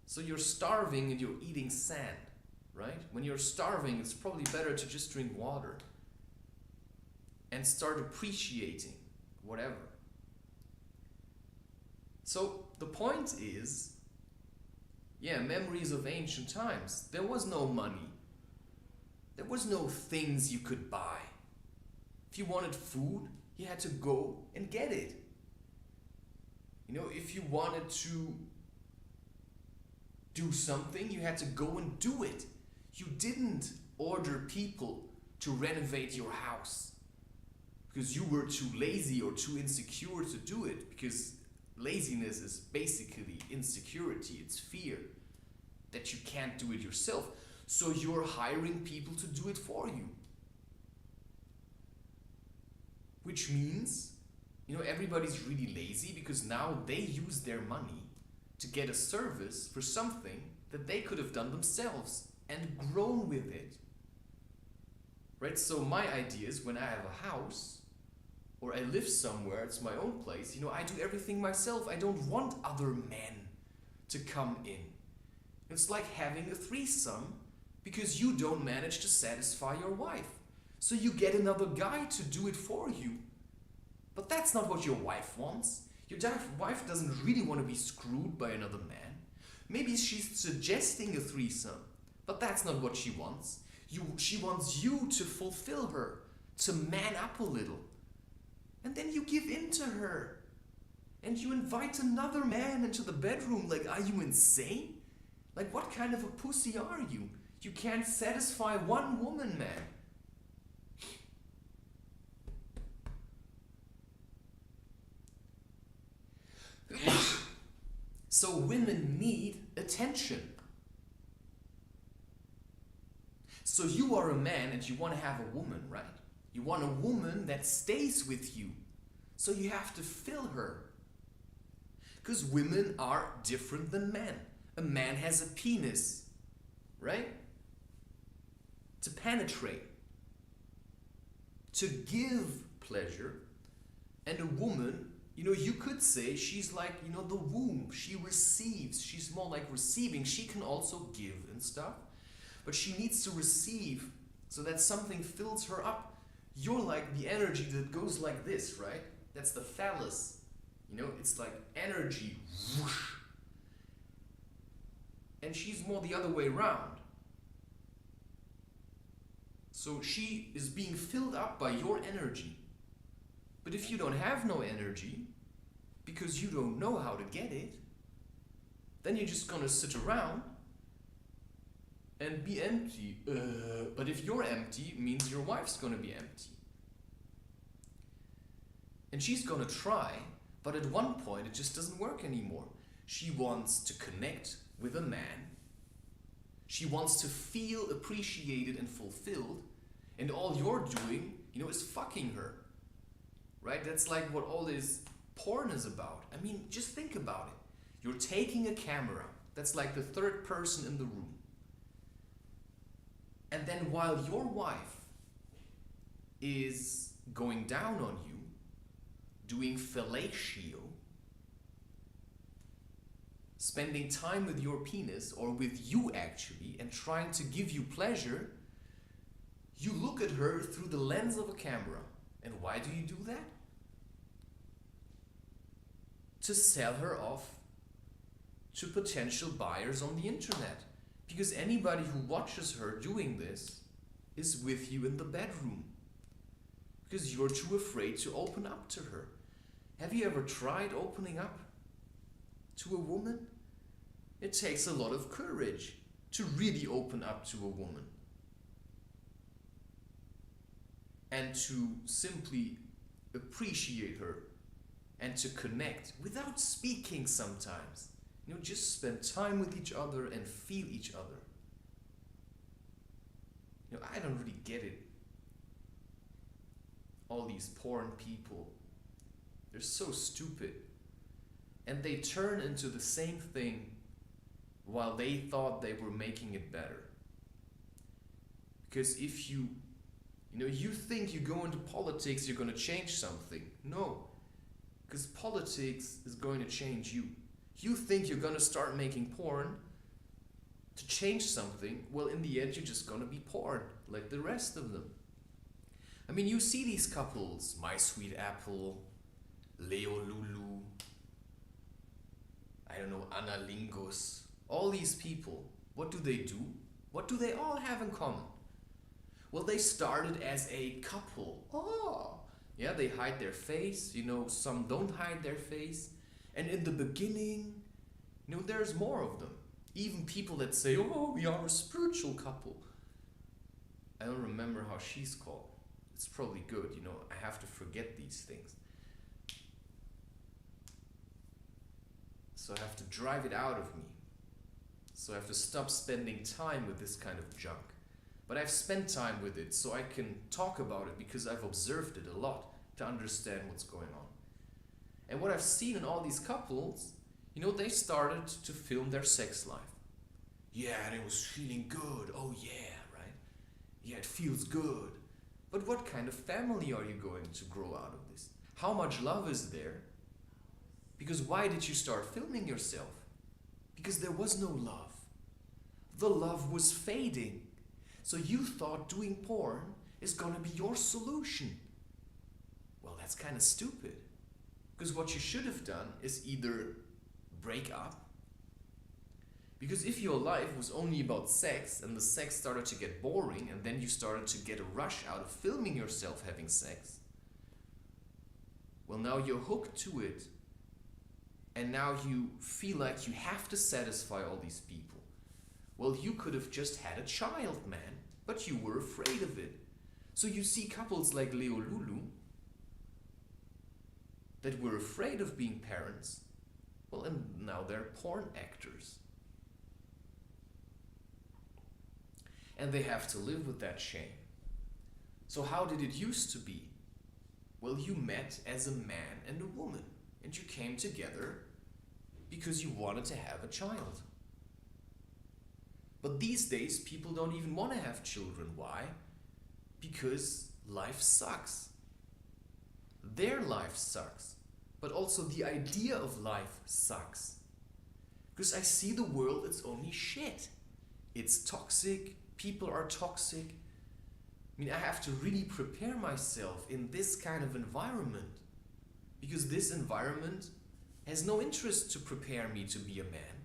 So you're starving and you're eating sand, right? When you're starving, it's probably better to just drink water and start appreciating whatever. So the point is, memories of ancient times. There was no money. There was no things you could buy. If you wanted food, you had to go and get it. If you wanted to do something, you had to go and do it. You didn't order people to renovate your house because you were too lazy or too insecure to do it, because laziness is basically insecurity. It's fear that you can't do it yourself. So you're hiring people to do it for you. Which means, everybody's really lazy because now they use their money to get a service for something that they could have done themselves and grown with it. Right? So my idea is, when I have a house or I live somewhere, it's my own place, I do everything myself. I don't want other men to come in. It's like having a threesome because you don't manage to satisfy your wife. So you get another guy to do it for you. But that's not what your wife wants. Your wife doesn't really want to be screwed by another man. Maybe she's suggesting a threesome, but that's not what she wants. She wants you to fulfill her, to man up a little. And then you give in to her. And you invite another man into the bedroom. Like, are you insane? Like, what kind of a pussy are you? You can't satisfy one woman, man. So women need attention. So you are a man and you want to have a woman, right? You want a woman that stays with you. So you have to fill her. Because women are different than men. A man has a penis, right? To penetrate. To give pleasure. And a woman, you could say she's like, the womb. She receives. She's more like receiving. She can also give and stuff. but she needs to receive so that something fills her up. You're like the energy that goes like this, right? That's the phallus. It's like energy, whoosh. And she's more the other way around. So she is being filled up by your energy. But if you don't have no energy, because you don't know how to get it, then you're just gonna sit around and be empty. But if you're empty, it means your wife's gonna be empty. And she's gonna try, but at one point it just doesn't work anymore. She wants to connect with a man. She wants to feel appreciated and fulfilled. And all you're doing, is fucking her. Right? That's like what all this porn is about. I mean, just think about it. You're taking a camera. That's like the third person in the room. And then while your wife is going down on you, doing fellatio, spending time with your penis, or with you actually, and trying to give you pleasure, you look at her through the lens of a camera. And why do you do that? To sell her off to potential buyers on the internet. Because anybody who watches her doing this is with you in the bedroom. Because you're too afraid to open up to her. Have you ever tried opening up to a woman? It takes a lot of courage to really open up to a woman. And to simply appreciate her and to connect without speaking sometimes. Just spend time with each other and feel each other. I don't really get it. All these porn people, they're so stupid. And they turn into the same thing while they thought they were making it better. Because if you think you go into politics, you're going to change something. No, because politics is going to change you. You think you're going to start making porn to change something. Well, in the end, you're just going to be porn, like the rest of them. I mean, you see these couples, My Sweet Apple, Leo Lulu, I don't know, Anna Lingus, all these people. What do they do? What do they all have in common? Well, they started as a couple. Oh, yeah, they hide their face. Some don't hide their face. And in the beginning, there's more of them. Even people that say, oh, we are a spiritual couple. I don't remember how she's called. It's probably good, I have to forget these things. So I have to drive it out of me. So I have to stop spending time with this kind of junk. But I've spent time with it so I can talk about it because I've observed it a lot to understand what's going on. And what I've seen in all these couples, they started to film their sex life. Yeah, and it was feeling good. Oh yeah, right? Yeah, it feels good. But what kind of family are you going to grow out of this? How much love is there? Because why did you start filming yourself? Because there was no love. The love was fading. So you thought doing porn is going to be your solution. Well, that's kind of stupid. Because what you should have done is either break up. Because if your life was only about sex and the sex started to get boring and then you started to get a rush out of filming yourself having sex, well, now you're hooked to it. And now you feel like you have to satisfy all these people. Well, you could have just had a child, man, but you were afraid of it. So you see couples like Leo Lulu that were afraid of being parents. Well, and now they're porn actors. And they have to live with that shame. So how did it used to be? Well, you met as a man and a woman, and you came together because you wanted to have a child. But these days, people don't even want to have children. Why? Because life sucks. Their life sucks. But also the idea of life sucks. Because I see the world, it's only shit. It's toxic, people are toxic. I mean, I have to really prepare myself in this kind of environment, because this environment has no interest to prepare me to be a man,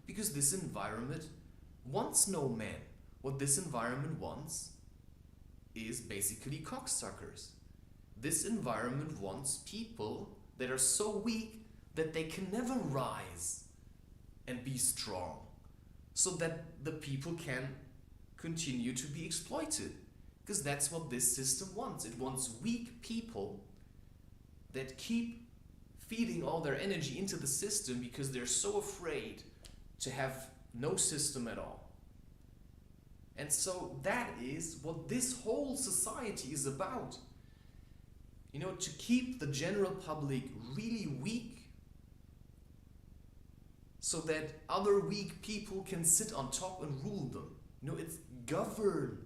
because this environment wants no man. What this environment wants is basically cocksuckers. This environment wants people that are so weak that they can never rise and be strong, so that the people can continue to be exploited. Because that's what this system wants. It wants weak people that keep feeding all their energy into the system because they're so afraid to have no system at all. And so that is what this whole society is about. You know, to keep the general public really weak so that other weak people can sit on top and rule them. You know, it's government.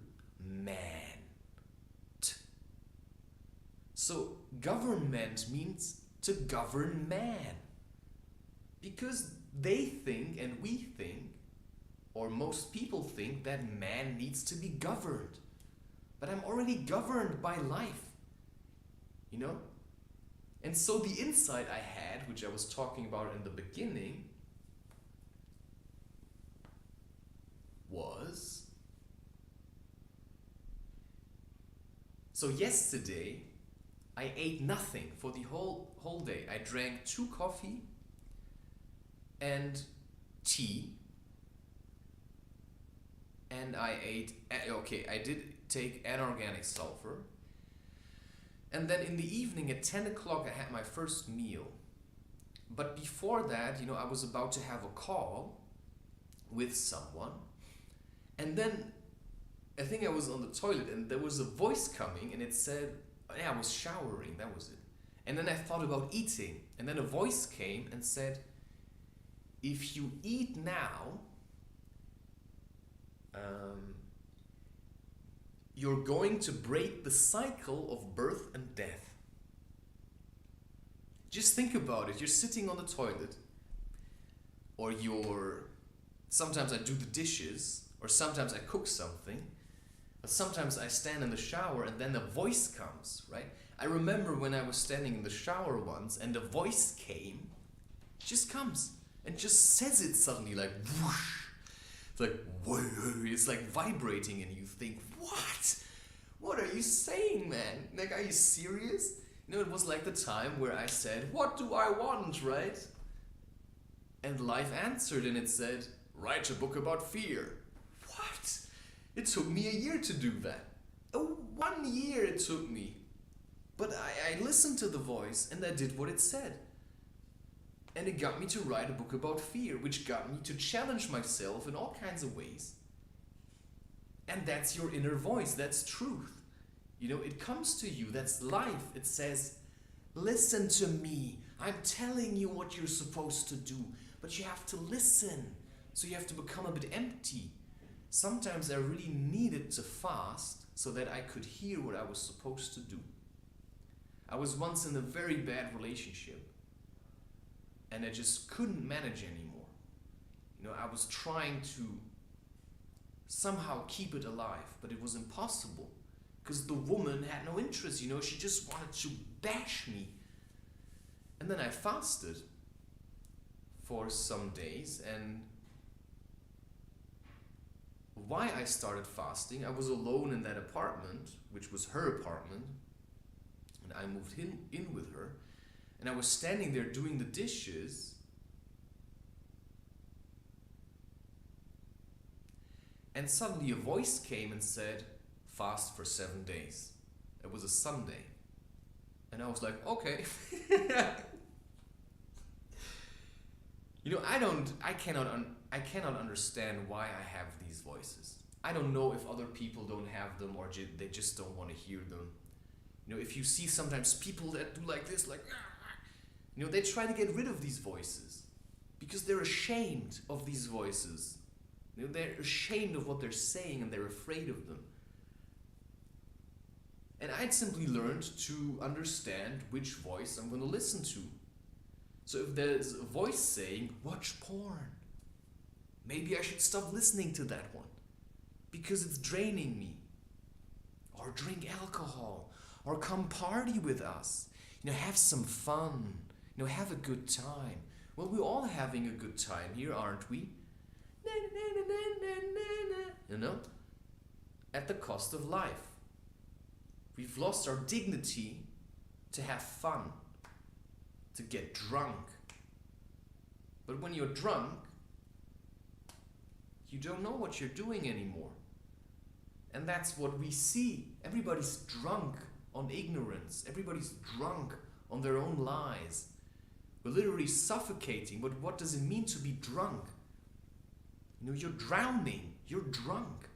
So government means to govern man. Because they think, and we think, or most people think, that man needs to be governed. But I'm already governed by life. You know? And so the insight I had, which I was talking about in the beginning, was, so yesterday I ate nothing for the whole day. I drank 2 coffee and tea, and I ate, I did take anorganic sulfur, and then in the evening at 10 o'clock I had my first meal. But before that, you know, I was about to have a call with someone, and then I think I was on the toilet and there was a voice coming and it said, yeah, I was showering, that was it. And then I thought about eating, and then a voice came and said, if you eat now, you're going to break the cycle of birth and death. Just think about it. You're sitting on the toilet, or sometimes I do the dishes, or sometimes I cook something, but sometimes I stand in the shower and then a voice comes, right? I remember when I was standing in the shower once and a voice came, just comes and just says it suddenly, like whoosh. It's like, whoa, it's like vibrating, and you think, what? What are you saying, man? Like, are you serious? You know, it was like the time where I said, what do I want, right? And life answered and it said, write a book about fear. What? It took me a year to do that. 1 year it took me. But I listened to the voice and I did what it said. And it got me to write a book about fear, which got me to challenge myself in all kinds of ways. And that's your inner voice, that's truth. You know, it comes to you, that's life. It says, listen to me. I'm telling you what you're supposed to do, but you have to listen. So you have to become a bit empty. Sometimes I really needed to fast so that I could hear what I was supposed to do. I was once in a very bad relationship, and I just couldn't manage anymore. You know, I was trying to somehow keep it alive, but it was impossible because the woman had no interest, you know, she just wanted to bash me. And then I fasted for some days, and why I started fasting, I was alone in that apartment, which was her apartment, and I moved in with her. And I was standing there doing the dishes, and suddenly a voice came and said, fast for 7 days. It was a Sunday. And I was like, okay. You know, I cannot understand why I have these voices. I don't know if other people don't have them or they just don't want to hear them. You know, if you see sometimes people that do like this, like, you know, they try to get rid of these voices because they're ashamed of these voices. You know, they're ashamed of what they're saying and they're afraid of them. And I'd simply learned to understand which voice I'm going to listen to. So if there's a voice saying, watch porn, maybe I should stop listening to that one. because it's draining me. Or drink alcohol, or come party with us. Have some fun. Have a good time. Well, we're all having a good time here, aren't we? At the cost of life. We've lost our dignity to have fun, to get drunk. But when you're drunk, you don't know what you're doing anymore. And that's what we see. Everybody's drunk on ignorance. Everybody's drunk on their own lies. We're literally suffocating. But what does it mean to be drunk? You're drowning. You're drunk.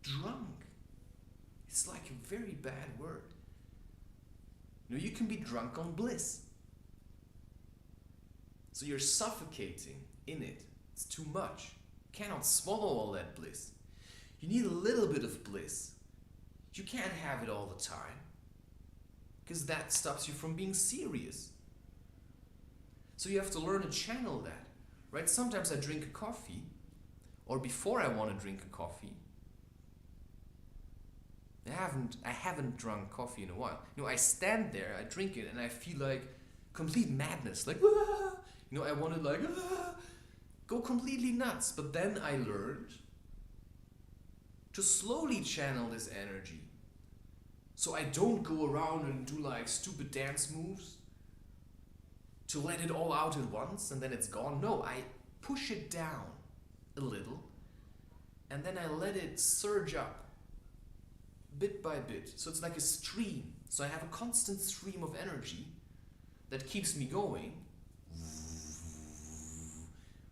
Drunk. It's like a very bad word. You can be drunk on bliss. So you're suffocating in it. It's too much. You cannot swallow all that bliss. You need a little bit of bliss. You can't have it all the time, because that stops you from being serious. So you have to learn to channel that, right? Sometimes I drink a coffee, or before I want to drink a coffee, I haven't drunk coffee in a while. I stand there, I drink it, and I feel like complete madness, like, I want to go completely nuts. But then I learned to slowly channel this energy. So I don't go around and do stupid dance moves to let it all out at once and then it's gone. No, I push it down a little and then I let it surge up bit by bit. So it's like a stream. So I have a constant stream of energy that keeps me going,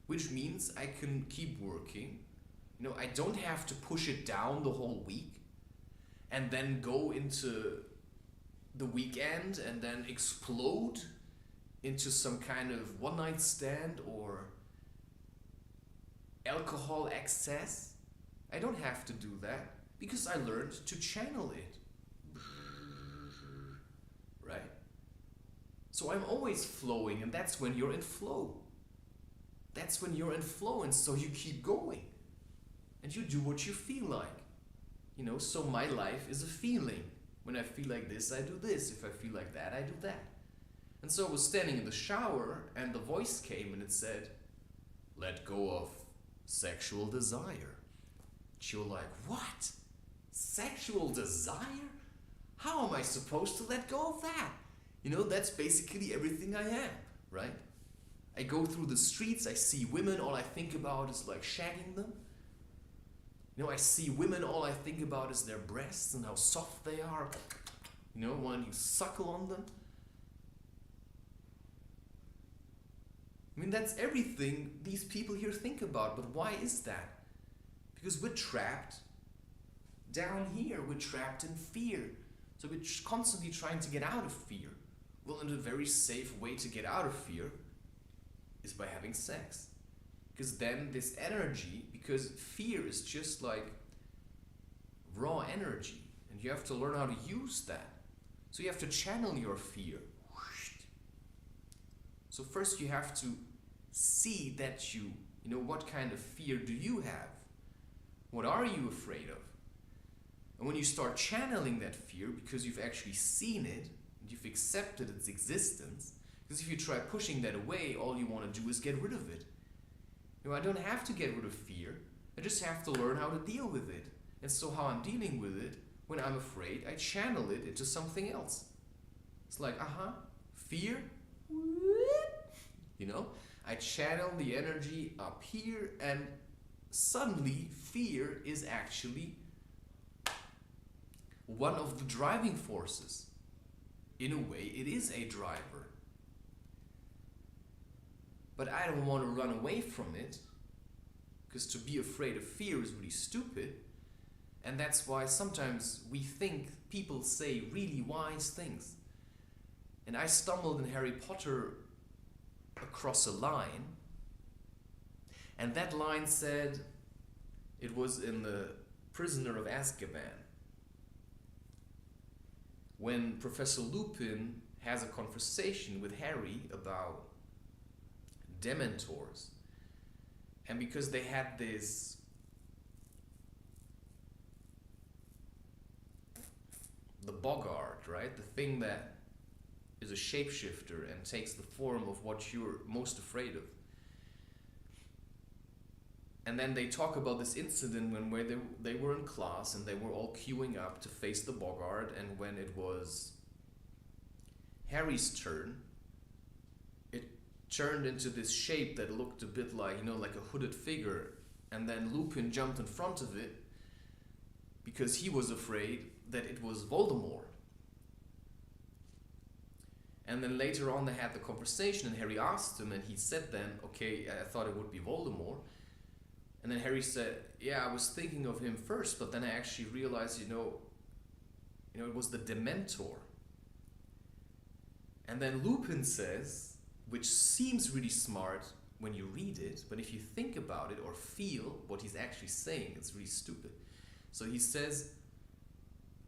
which means I can keep working. I don't have to push it down the whole week and then go into the weekend and then explode into some kind of one-night stand or alcohol excess. I don't have to do that because I learned to channel it. Right? So I'm always flowing, and that's when you're in flow. That's when you're in flow, and so you keep going. And you do what you feel like. So my life is a feeling. When I feel like this, I do this. If I feel like that, I do that. And so I was standing in the shower and the voice came and it said, let go of sexual desire. And you were like, what? Sexual desire? How am I supposed to let go of that? That's basically everything I am, right? I go through the streets, I see women, all I think about is shagging them. I see women, all I think about is their breasts and how soft they are. When you suckle on them. That's everything these people here think about. But why is that? Because we're trapped down here. We're trapped in fear. So we're constantly trying to get out of fear. Well, and a very safe way to get out of fear is by having sex. Because then this energy, because fear is just like raw energy, and you have to learn how to use that. So you have to channel your fear. So first you have to see that what kind of fear do you have? What are you afraid of? And when you start channeling that fear, because you've actually seen it, and you've accepted its existence, because if you try pushing that away, all you want to do is get rid of it. I don't have to get rid of fear. I just have to learn how to deal with it. And so how I'm dealing with it, when I'm afraid, I channel it into something else. It's like, fear. I channel the energy up here and suddenly fear is actually one of the driving forces. In a way, it is a driver. But I don't want to run away from it, because to be afraid of fear is really stupid. And that's why sometimes we think people say really wise things. And I stumbled in Harry Potter across a line, and that line said, it was in the Prisoner of Azkaban, when Professor Lupin has a conversation with Harry about Dementors. And because they had this boggart, right? The thing that is a shapeshifter and takes the form of what you're most afraid of. And then they talk about this incident where they were in class and they were all queuing up to face the boggart, and when it was Harry's turn, it turned into this shape that looked a bit like, you know, like a hooded figure, and then Lupin jumped in front of it because he was afraid that it was Voldemort. And then later on they had the conversation and Harry asked him, and he said then, okay, I thought it would be Voldemort. And then Harry said, yeah, I was thinking of him first, but then I actually realized, you know, it was the Dementor. And then Lupin says, which seems really smart when you read it, but if you think about it or feel what he's actually saying, it's really stupid. So he says,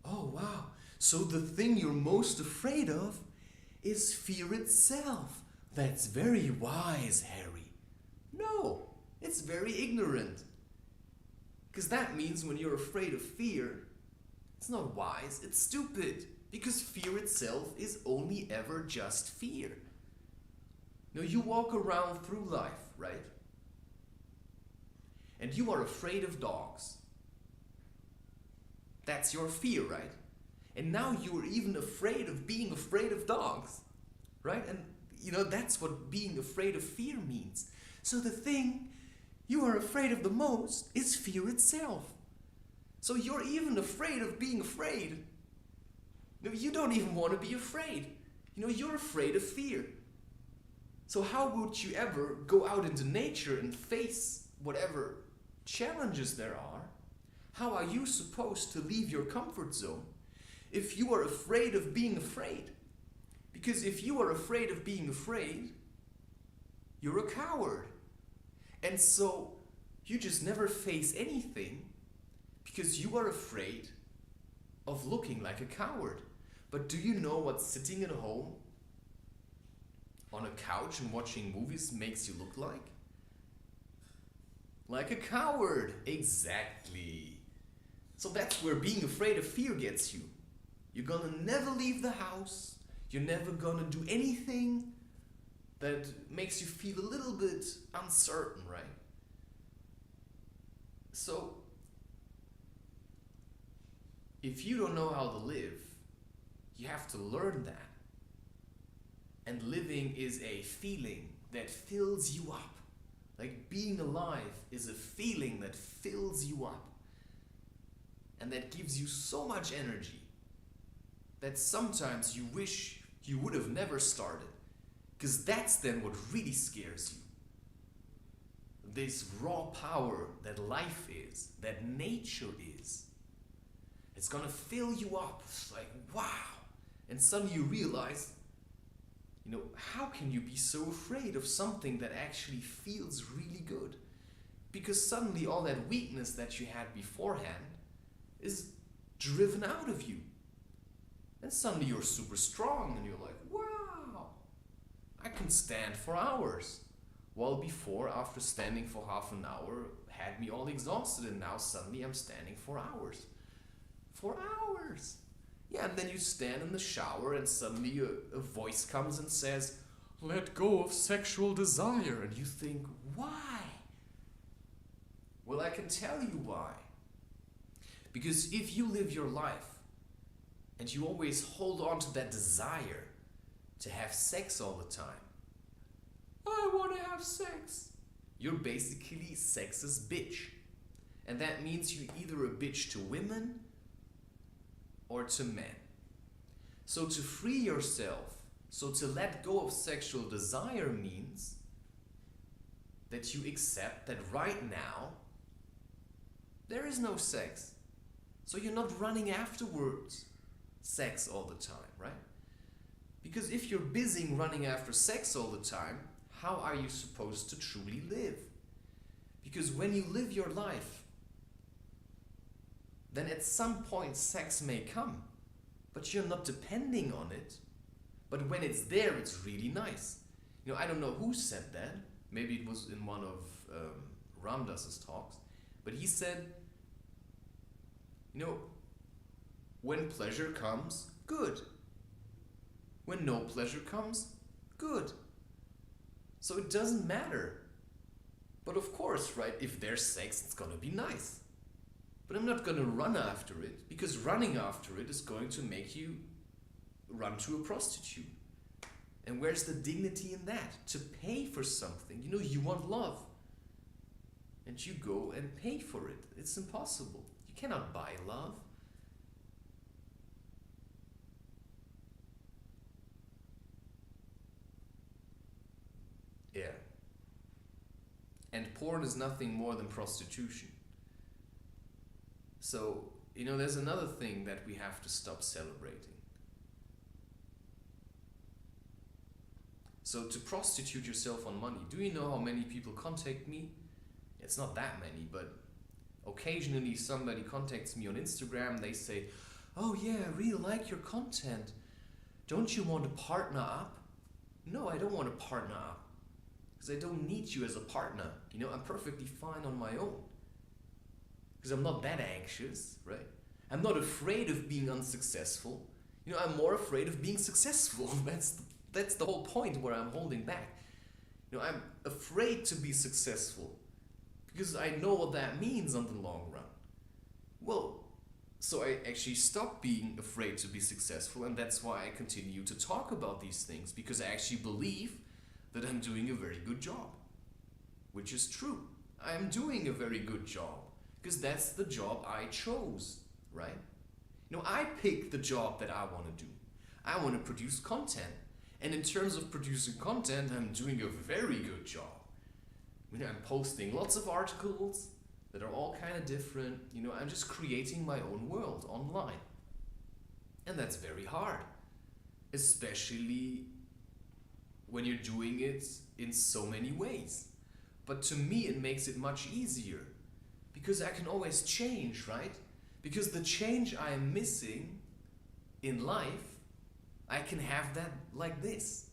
oh wow, so the thing you're most afraid of is fear itself. That's very wise, Harry. No, it's very ignorant. Because that means when you're afraid of fear, it's not wise, it's stupid. Because fear itself is only ever just fear. Now you walk around through life, right? And you are afraid of dogs. That's your fear, right? And now you are even afraid of being afraid of dogs, right? And you know, that's what being afraid of fear means. So the thing you are afraid of the most is fear itself. So you're even afraid of being afraid. No, you don't even want to be afraid. You know, you're afraid of fear. So how would you ever go out into nature and face whatever challenges there are? How are you supposed to leave your comfort zone if you are afraid of being afraid? Because if you are afraid of being afraid, you're a coward. And so you just never face anything because you are afraid of looking like a coward. But do you know what sitting at home on a couch and watching movies makes you look like? Like a coward. Exactly. So that's where being afraid of fear gets you. You're gonna never leave the house. You're never gonna do anything that makes you feel a little bit uncertain, right? So, if you don't know how to live, you have to learn that. And living is a feeling that fills you up. Like being alive is a feeling that fills you up. And that gives you so much energy that sometimes you wish you would have never started. Because that's then what really scares you. This raw power that life is, that nature is. It's gonna fill you up. It's like, wow. And suddenly you realize, you know, how can you be so afraid of something that actually feels really good? Because suddenly all that weakness that you had beforehand is driven out of you. And suddenly you're super strong and you're like, wow, I can stand for hours. While before, after standing for half an hour, had me all exhausted, and now suddenly I'm standing for hours. For hours. Yeah, and then you stand in the shower and suddenly a voice comes and says, let go of sexual desire. And you think, why? Well, I can tell you why. Because if you live your life and you always hold on to that desire to have sex all the time, I want to have sex, you're basically sex's bitch. And that means you're either a bitch to women or to men. So to free yourself, so to let go of sexual desire means that you accept that right now there is no sex. So you're not running afterwards sex all the time, right? Because if you're busy running after sex all the time, how are you supposed to truly live? Because when you live your life, then at some point sex may come, but you're not depending on it. But when it's there, it's really nice. You know, I don't know who said that. Maybe it was in one of Ramdas's talks. But he said, you know, When pleasure comes, good. When no pleasure comes, good. So it doesn't matter. But of course, right, if there's sex, it's gonna be nice. But I'm not gonna run after it, because running after it is going to make you run to a prostitute. And where's the dignity in that? To pay for something. You know, you want love. And you go and pay for it. It's impossible. You cannot buy love. Yeah. And porn is nothing more than prostitution. So, you know, there's another thing that we have to stop celebrating. So to prostitute yourself on money, do you know how many people contact me? It's not that many, but occasionally somebody contacts me on Instagram. They say, oh yeah, I really like your content. Don't you want to partner up? No, I don't want to partner up. Because I don't need you as a partner. You know, I'm perfectly fine on my own. Because I'm not that anxious, right? I'm not afraid of being unsuccessful. You know, I'm more afraid of being successful. That's the whole point where I'm holding back. You know, I'm afraid to be successful because I know what that means on the long run. Well, so I actually stopped being afraid to be successful, and that's why I continue to talk about these things, because I actually believe that I'm doing a very good job, which is true. I'm doing a very good job because that's the job I chose, right? You know, I picked the job that I want to do. I want to produce content. And in terms of producing content, I'm doing a very good job. I mean, I'm posting lots of articles that are all kind of different. You know, I'm just creating my own world online. And that's very hard. Especially when you're doing it in so many ways. But to me, it makes it much easier. Because I can always change, right? Because the change I am missing in life, I can have that like this.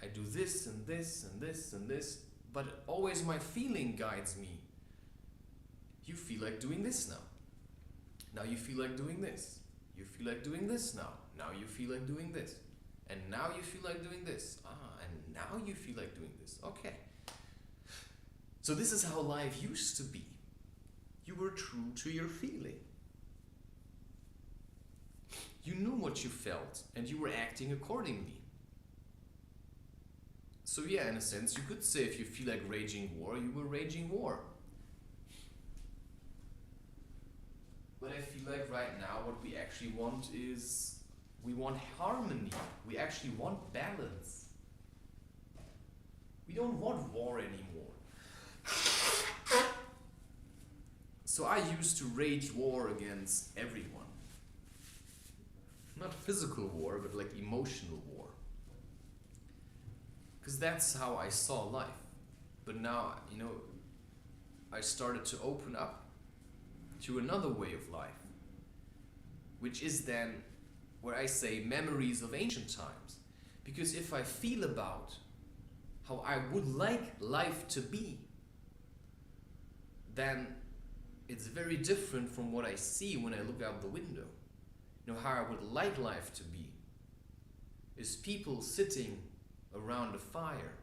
I do this and this and this and this, but always my feeling guides me. You feel like doing this now. Now you feel like doing this. You feel like doing this now. Now you feel like doing this. And now you feel like doing this. And now you feel like doing this. Okay. So this is how life used to be. You were true to your feeling. You knew what you felt, and you were acting accordingly. So yeah, in a sense, you could say if you feel like raging war, you were raging war. But I feel like right now what we actually want is, we want harmony. We actually want balance. We don't want war anymore. So I used to rage war against everyone. Not physical war, but like emotional war. Because that's how I saw life. But now, you know, I started to open up to another way of life, which is then where I say memories of ancient times. Because if I feel about how I would like life to be, then it's very different from what I see when I look out the window. You know, how I would like life to be is people sitting around a fire.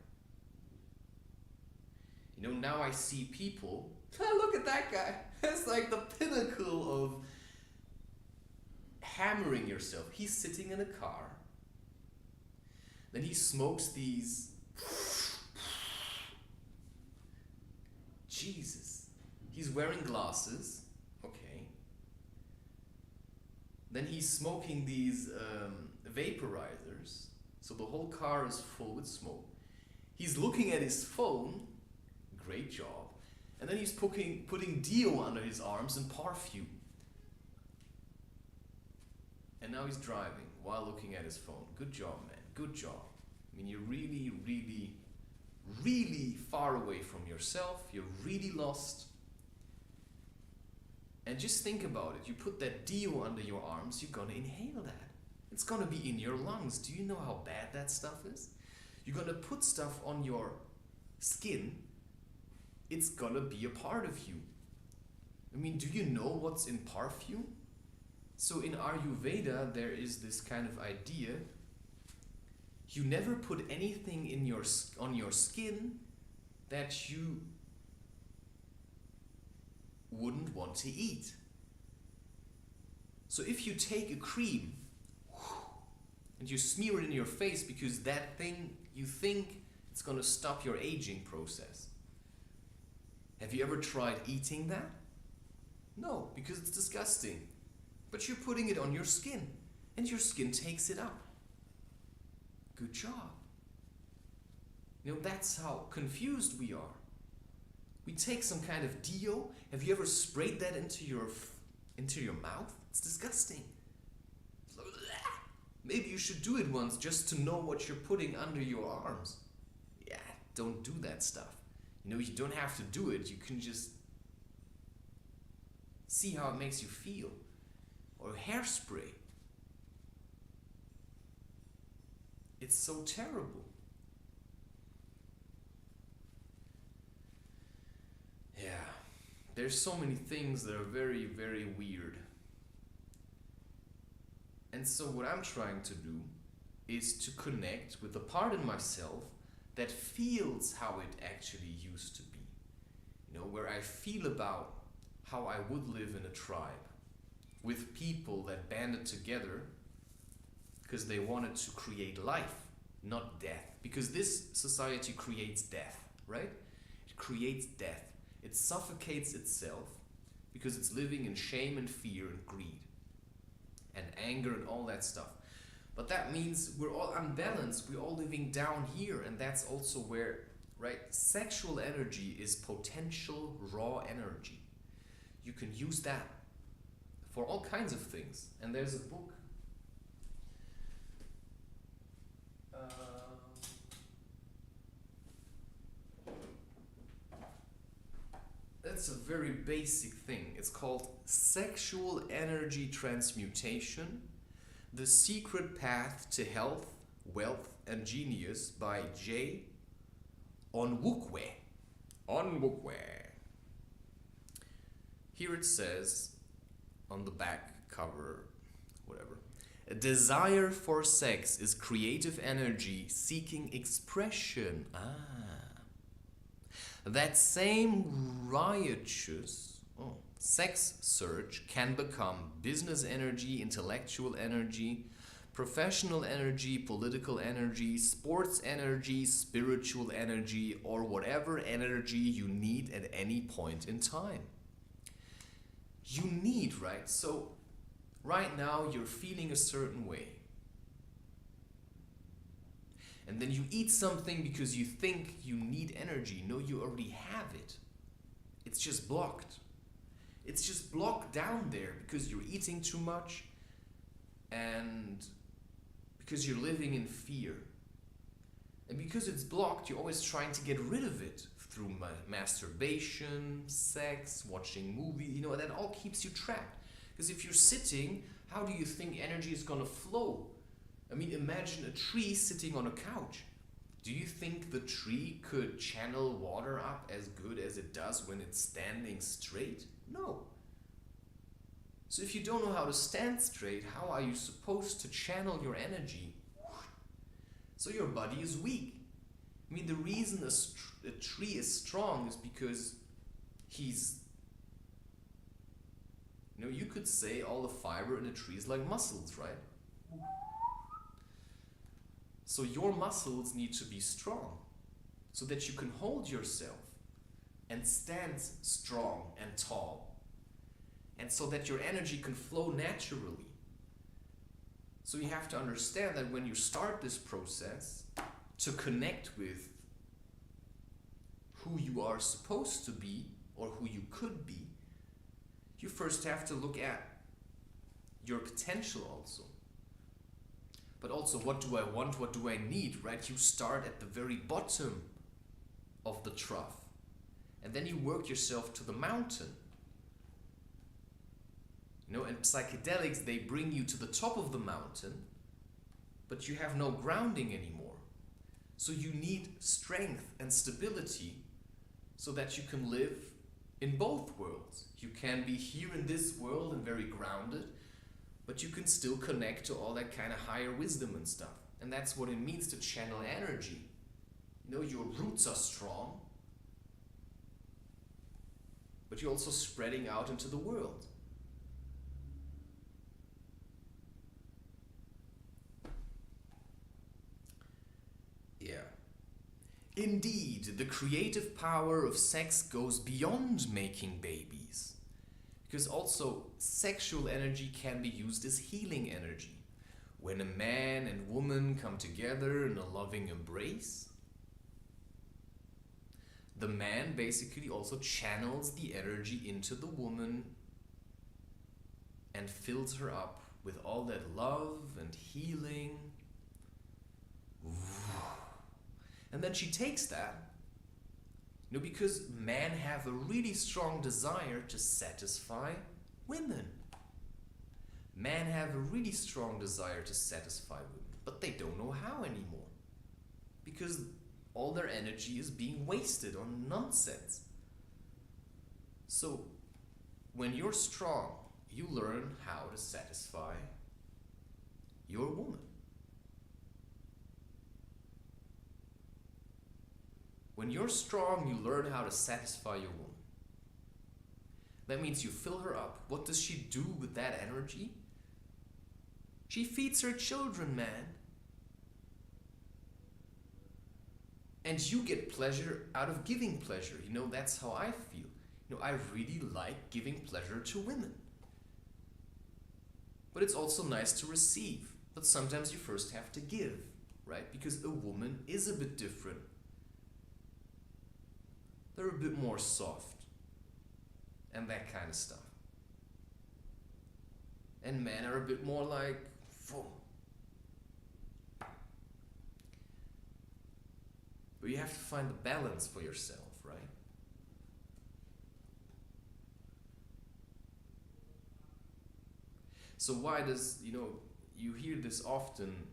You know, now I see people, look at that guy. It's like the pinnacle of hammering yourself. He's sitting in a car. Then he smokes these. Jesus. He's wearing glasses. Okay. Then he's smoking these vaporizers. So the whole car is full with smoke. He's looking at his phone. Great job. And then he's putting deo under his arms and perfume. And now he's driving while looking at his phone. Good job, man. Good job. I mean, you're really, really, really far away from yourself. You're really lost. And just think about it. You put that deo under your arms, you're gonna inhale that. It's gonna be in your lungs. Do you know how bad that stuff is? You're gonna put stuff on your skin. It's gonna be a part of you. I mean, do you know what's in perfume? So in Ayurveda, there is this kind of idea: you never put anything on your skin that you wouldn't want to eat. So if you take a cream and you smear it in your face because that thing, you think it's going to stop your aging process. Have you ever tried eating that? No, because it's disgusting. But you're putting it on your skin, and your skin takes it up. Good job. That's how confused we are. We take some kind of deo. Have you ever sprayed that into your mouth? It's disgusting. Maybe you should do it once just to know what you're putting under your arms. Yeah, don't do that stuff. You don't have to do it. You can just see how it makes you feel. Or hairspray. It's so terrible. Yeah, there's so many things that are very, very weird. And so what I'm trying to do is to connect with the part in myself that feels how it actually used to be. Where I feel about how I would live in a tribe with people that banded together because they wanted to create life, not death. Because this society creates death, right? It creates death. It suffocates itself because it's living in shame and fear and greed and anger and all that stuff. But that means we're all unbalanced. We're all living down here, and that's also where, right, sexual energy is potential raw energy. You can use that for all kinds of things. And there's a book. That's a very basic thing. It's called Sexual Energy Transmutation: The Secret Path to Health, Wealth, and Genius by J. Onwukwe. Here it says, on the back cover, whatever, a desire for sex is creative energy seeking expression. That same riotous sex surge can become business energy, intellectual energy, professional energy, political energy, sports energy, spiritual energy, or whatever energy you need at any point in time. You need, right? So right now you're feeling a certain way. And then you eat something because you think you need energy. No, you already have it. It's just blocked. It's just blocked down there because you're eating too much and because you're living in fear. And because it's blocked, you're always trying to get rid of it through masturbation, sex, watching movies. That all keeps you trapped. Because if you're sitting, how do you think energy is going to flow? Imagine a tree sitting on a couch. Do you think the tree could channel water up as good as it does when it's standing straight? No. So if you don't know how to stand straight, how are you supposed to channel your energy? So your body is weak. The reason a tree is strong is because you could say all the fiber in a tree is like muscles, right? So your muscles need to be strong so that you can hold yourself and stand strong and tall, and so that your energy can flow naturally. So you have to understand that when you start this process to connect with who you are supposed to be or who you could be, you first have to look at your potential also. But also, what do I want? What do I need, right? You start at the very bottom of the trough. And then you work yourself to the mountain. And psychedelics, they bring you to the top of the mountain, but you have no grounding anymore. So you need strength and stability so that you can live in both worlds. You can be here in this world and very grounded, but you can still connect to all that kind of higher wisdom and stuff. And that's what it means to channel energy. You know, your roots are strong, but you're also spreading out into the world. Yeah. Indeed, the creative power of sex goes beyond making babies. Because also, sexual energy can be used as healing energy. When a man and woman come together in a loving embrace, the man basically also channels the energy into the woman and fills her up with all that love and healing. And then she takes that, you know, because men have a really strong desire to satisfy women. Men have a really strong desire to satisfy women, but they don't know how anymore. Because all their energy is being wasted on nonsense. So, when you're strong, you learn how to satisfy your woman. When you're strong, you learn how to satisfy your woman. That means you fill her up. What does she do with that energy? She feeds her children, man. And you get pleasure out of giving pleasure. You know, that's how I feel. You know, I really like giving pleasure to women. But it's also nice to receive. But sometimes you first have to give, right? Because a woman is a bit different. They're a bit more soft. And that kind of stuff. And men are a bit more like, full. But you have to find the balance for yourself, right? So why does, you know, you hear this often,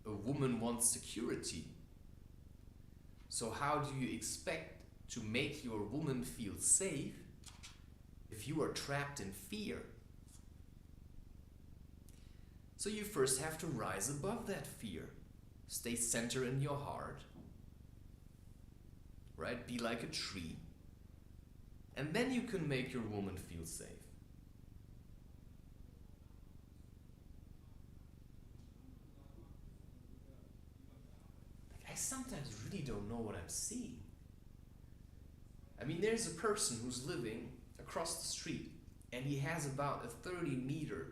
a woman wants security. So how do you expect to make your woman feel safe if you are trapped in fear? So you first have to rise above that fear. Stay centered in your heart. Right? Be like a tree. And then you can make your woman feel safe. Like, I sometimes really don't know what I'm seeing. I mean, there's a person who's living across the street and he has about a 30-meter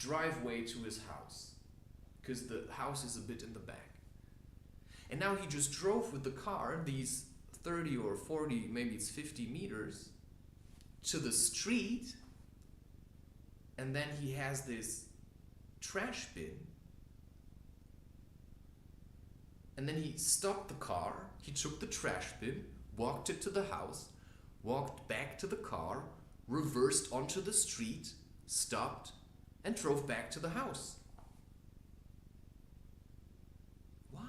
driveway to his house because the house is a bit in the back. And now he just drove with the car these 30 or 40, maybe it's 50 meters to the street, and then he has this trash bin, and then he stopped the car, he took the trash bin, walked it to the house, walked back to the car, reversed onto the street, stopped, and drove back to the house. Why?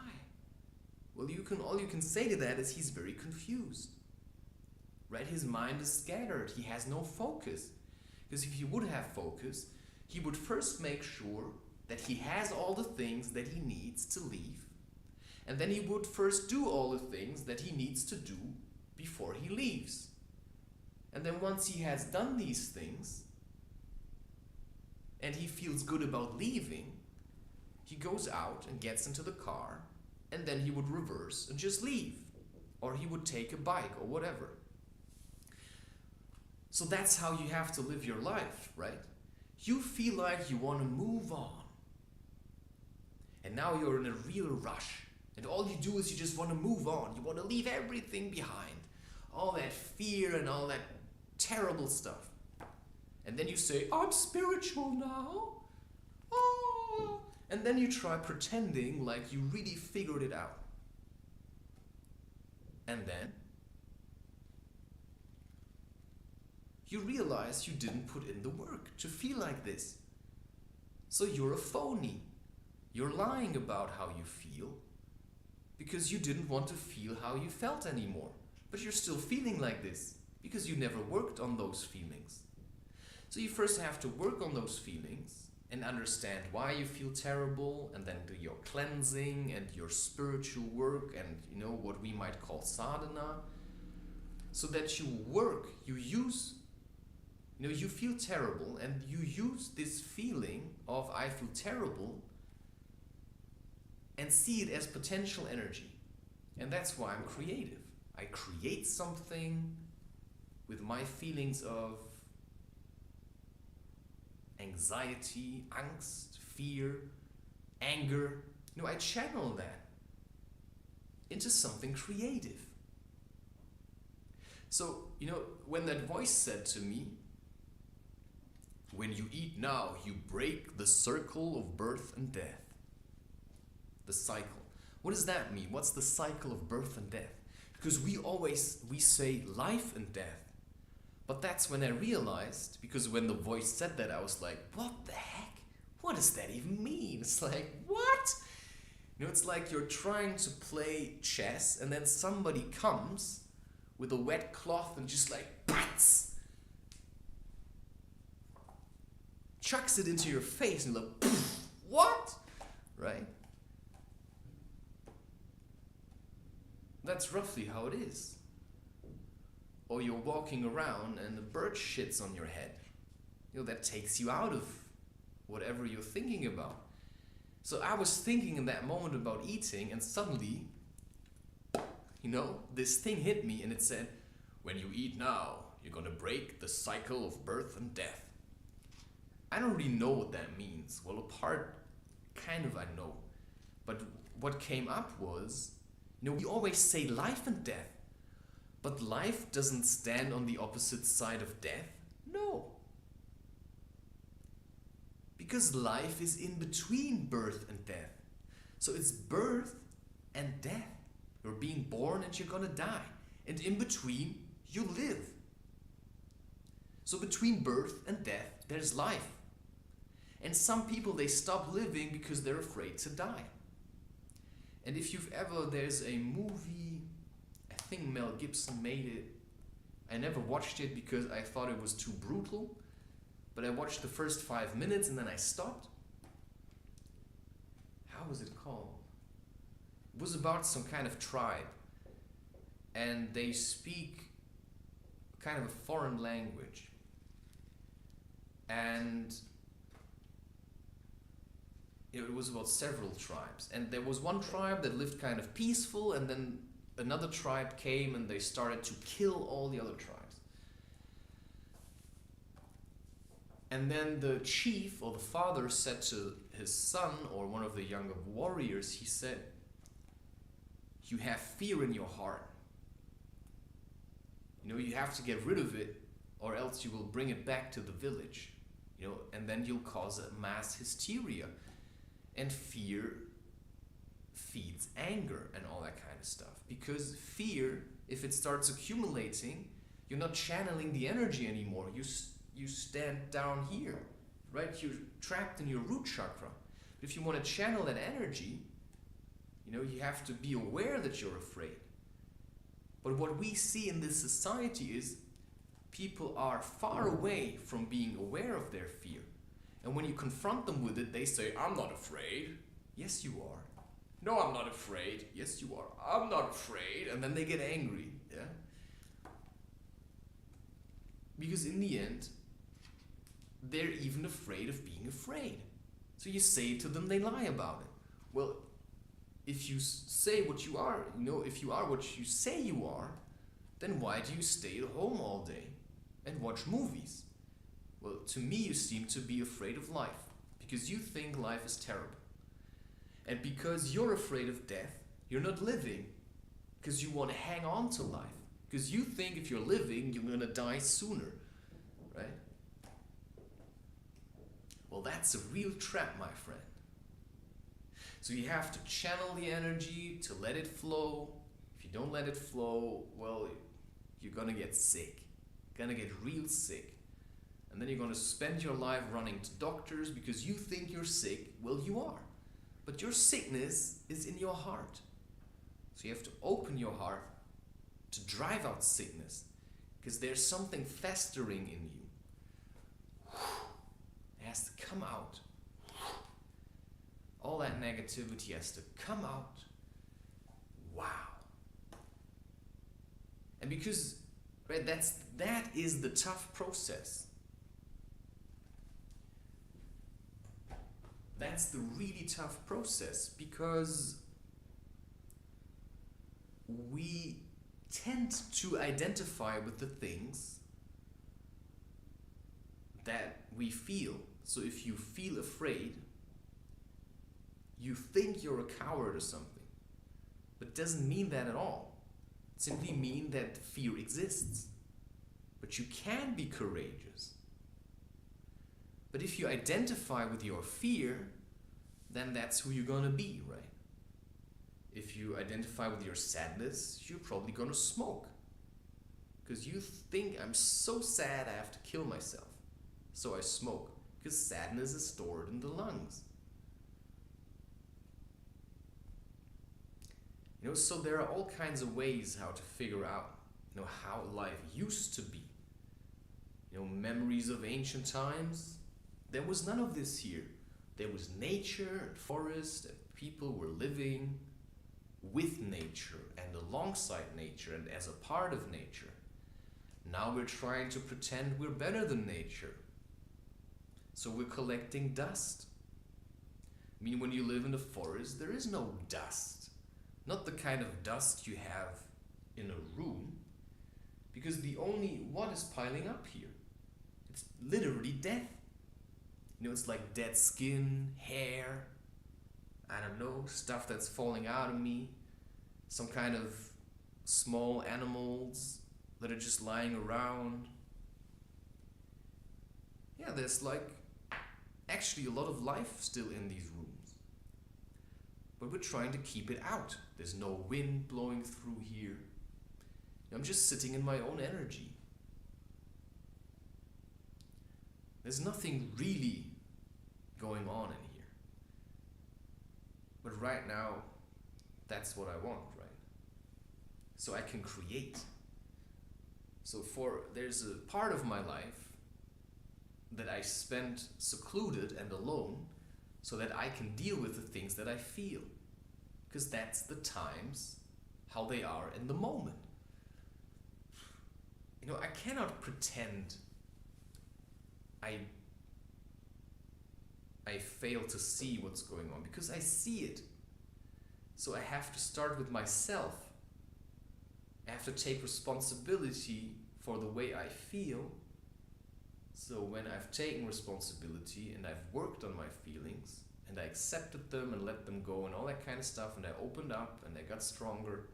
Well, all you can say to that is he's very confused. Right? His mind is scattered. He has no focus. Because if he would have focus, he would first make sure that he has all the things that he needs to leave. And then he would first do all the things that he needs to do before he leaves. And then once he has done these things, and he feels good about leaving, he goes out and gets into the car, and then he would reverse and just leave. Or he would take a bike or whatever. So that's how you have to live your life, right? You feel like you want to move on. And now you're in a real rush. And all you do is you just want to move on. You want to leave everything behind. All that fear and all that terrible stuff. And then you say, I'm spiritual now. Oh. And then you try pretending like you really figured it out. And then you realize you didn't put in the work to feel like this. So you're a phony. You're lying about how you feel because you didn't want to feel how you felt anymore. But you're still feeling like this because you never worked on those feelings. So you first have to work on those feelings and understand why you feel terrible, and then do your cleansing and your spiritual work and, you know, what we might call sadhana, so that you work, you use, you know, you feel terrible and you use this feeling of I feel terrible and see it as potential energy. And that's why I'm creative. I create something with my feelings of anxiety, angst, fear, anger. You know, I channel that into something creative. So, you know, when that voice said to me, when you eat now, you break the circle of birth and death. The cycle. What does that mean? What's the cycle of birth and death? Because we say life and death. But that's when I realized, because when the voice said that, I was like, what the heck? What does that even mean? It's like, what? You know, it's like you're trying to play chess and then somebody comes with a wet cloth and just like, bats! Chucks it into your face and you're like, poof, what? Right? That's roughly how it is. Or you're walking around and a bird shits on your head. You know, that takes you out of whatever you're thinking about. So I was thinking in that moment about eating, and suddenly, you know, this thing hit me and it said, when you eat now, you're gonna break the cycle of birth and death. I don't really know what that means. Well, a part, kind of I know. But what came up was, you know, we always say life and death. But life doesn't stand on the opposite side of death? No. Because life is in between birth and death. So it's birth and death. You're being born and you're gonna die. And in between, you live. So between birth and death, there's life. And some people, they stop living because they're afraid to die. And if you've ever, there's a movie, I think Mel Gibson made it. I never watched it because I thought it was too brutal. But I watched the first 5 minutes and then I stopped. How was it called? It was about some kind of tribe. And they speak kind of a foreign language. And it was about several tribes. And there was one tribe that lived kind of peaceful, and then another tribe came and they started to kill all the other tribes. And then the chief or the father said to his son or one of the younger warriors, he said, you have fear in your heart. You know, you have to get rid of it or else you will bring it back to the village. You know, and then you'll cause a mass hysteria. And fear feeds anger and all that kind of stuff. Because fear, if it starts accumulating, you're not channeling the energy anymore. You stand down here, right? You're trapped in your root chakra. But if you want to channel that energy, you know, you have to be aware that you're afraid. But what we see in this society is people are far away from being aware of their fear. And when you confront them with it, they say, I'm not afraid. Yes, you are. No, I'm not afraid. Yes, you are. I'm not afraid. And then they get angry. Yeah. Because in the end, they're even afraid of being afraid. So you say it to them, they lie about it. Well, if you say what you are, you know, if you are what you say you are, then why do you stay at home all day and watch movies? Well, to me, you seem to be afraid of life because you think life is terrible. And because you're afraid of death, you're not living because you want to hang on to life. Because you think if you're living, you're going to die sooner, right? Well, that's a real trap, my friend. So you have to channel the energy to let it flow. If you don't let it flow, well, you're going to get sick. You're going to get real sick. And then you're going to spend your life running to doctors because you think you're sick. Well, you are. But your sickness is in your heart. So you have to open your heart to drive out sickness. Because there's something festering in you. come out. All that negativity has to come out. Wow. And because, right, that is the tough process. That's the really tough process, because we tend to identify with the things that we feel. So if you feel afraid, you think you're a coward or something. But it doesn't mean that at all. It simply means that fear exists. But you can be courageous. But if you identify with your fear, then that's who you're gonna be, right? If you identify with your sadness, you're probably gonna smoke. Because you think, I'm so sad I have to kill myself. So I smoke. Because sadness is stored in the lungs. You know, so there are all kinds of ways how to figure out, you know, how life used to be. You know, memories of ancient times. There was none of this here. There was nature and forest, and people were living with nature and alongside nature and as a part of nature. Now we're trying to pretend we're better than nature. So we're collecting dust. I mean, when you live in the forest, there is no dust. Not the kind of dust you have in a room, because what is piling up here? It's literally death. You know, it's like dead skin, hair, I don't know, stuff that's falling out of me, some kind of small animals that are just lying around. Yeah, there's like actually a lot of life still in these rooms. But we're trying to keep it out. There's no wind blowing through here. I'm just sitting in my own energy. There's nothing really going on in here. But right now, that's what I want, right? So I can create. So there's a part of my life that I spent secluded and alone so that I can deal with the things that I feel. Because that's the times, how they are in the moment. You know, I cannot pretend I fail to see what's going on, because I see it. So I have to start with myself. I have to take responsibility for the way I feel. So when I've taken responsibility and I've worked on my feelings and I accepted them and let them go and all that kind of stuff, and I opened up and I got stronger,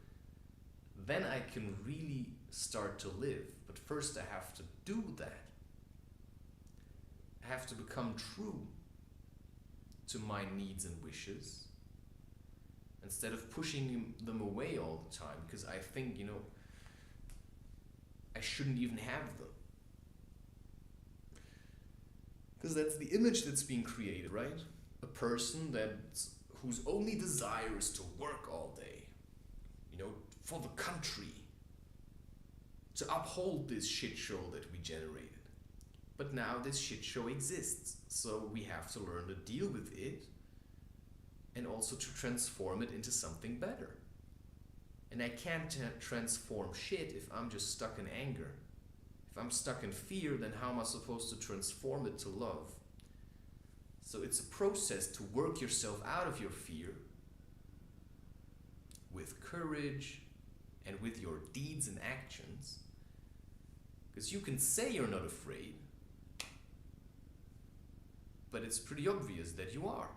then I can really start to live. But first I have to do that. I have to become true to my needs and wishes instead of pushing them away all the time, because I think, you know, I shouldn't even have them. Because that's the image that's being created, right? A person whose only desire is to work all day, you know, for the country, to uphold this shit show that we generated. But now this shit show exists, so we have to learn to deal with it and also to transform it into something better. And I can't transform shit if I'm just stuck in anger. If I'm stuck in fear, then how am I supposed to transform it to love? So it's a process to work yourself out of your fear with courage and with your deeds and actions. Because you can say you're not afraid, but it's pretty obvious that you are.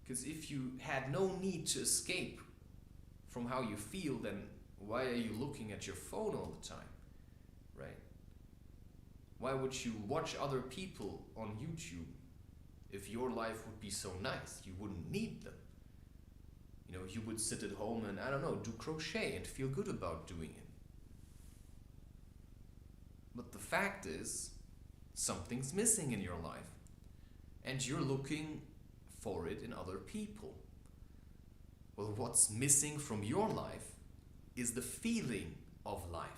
Because if you had no need to escape from how you feel, then why are you looking at your phone all the time, right? Why would you watch other people on YouTube if your life would be so nice? You wouldn't need them. You know, you would sit at home and, I don't know, do crochet and feel good about doing it. But the fact is, something's missing in your life, and you're looking for it in other people. Well, what's missing from your life is the feeling of life.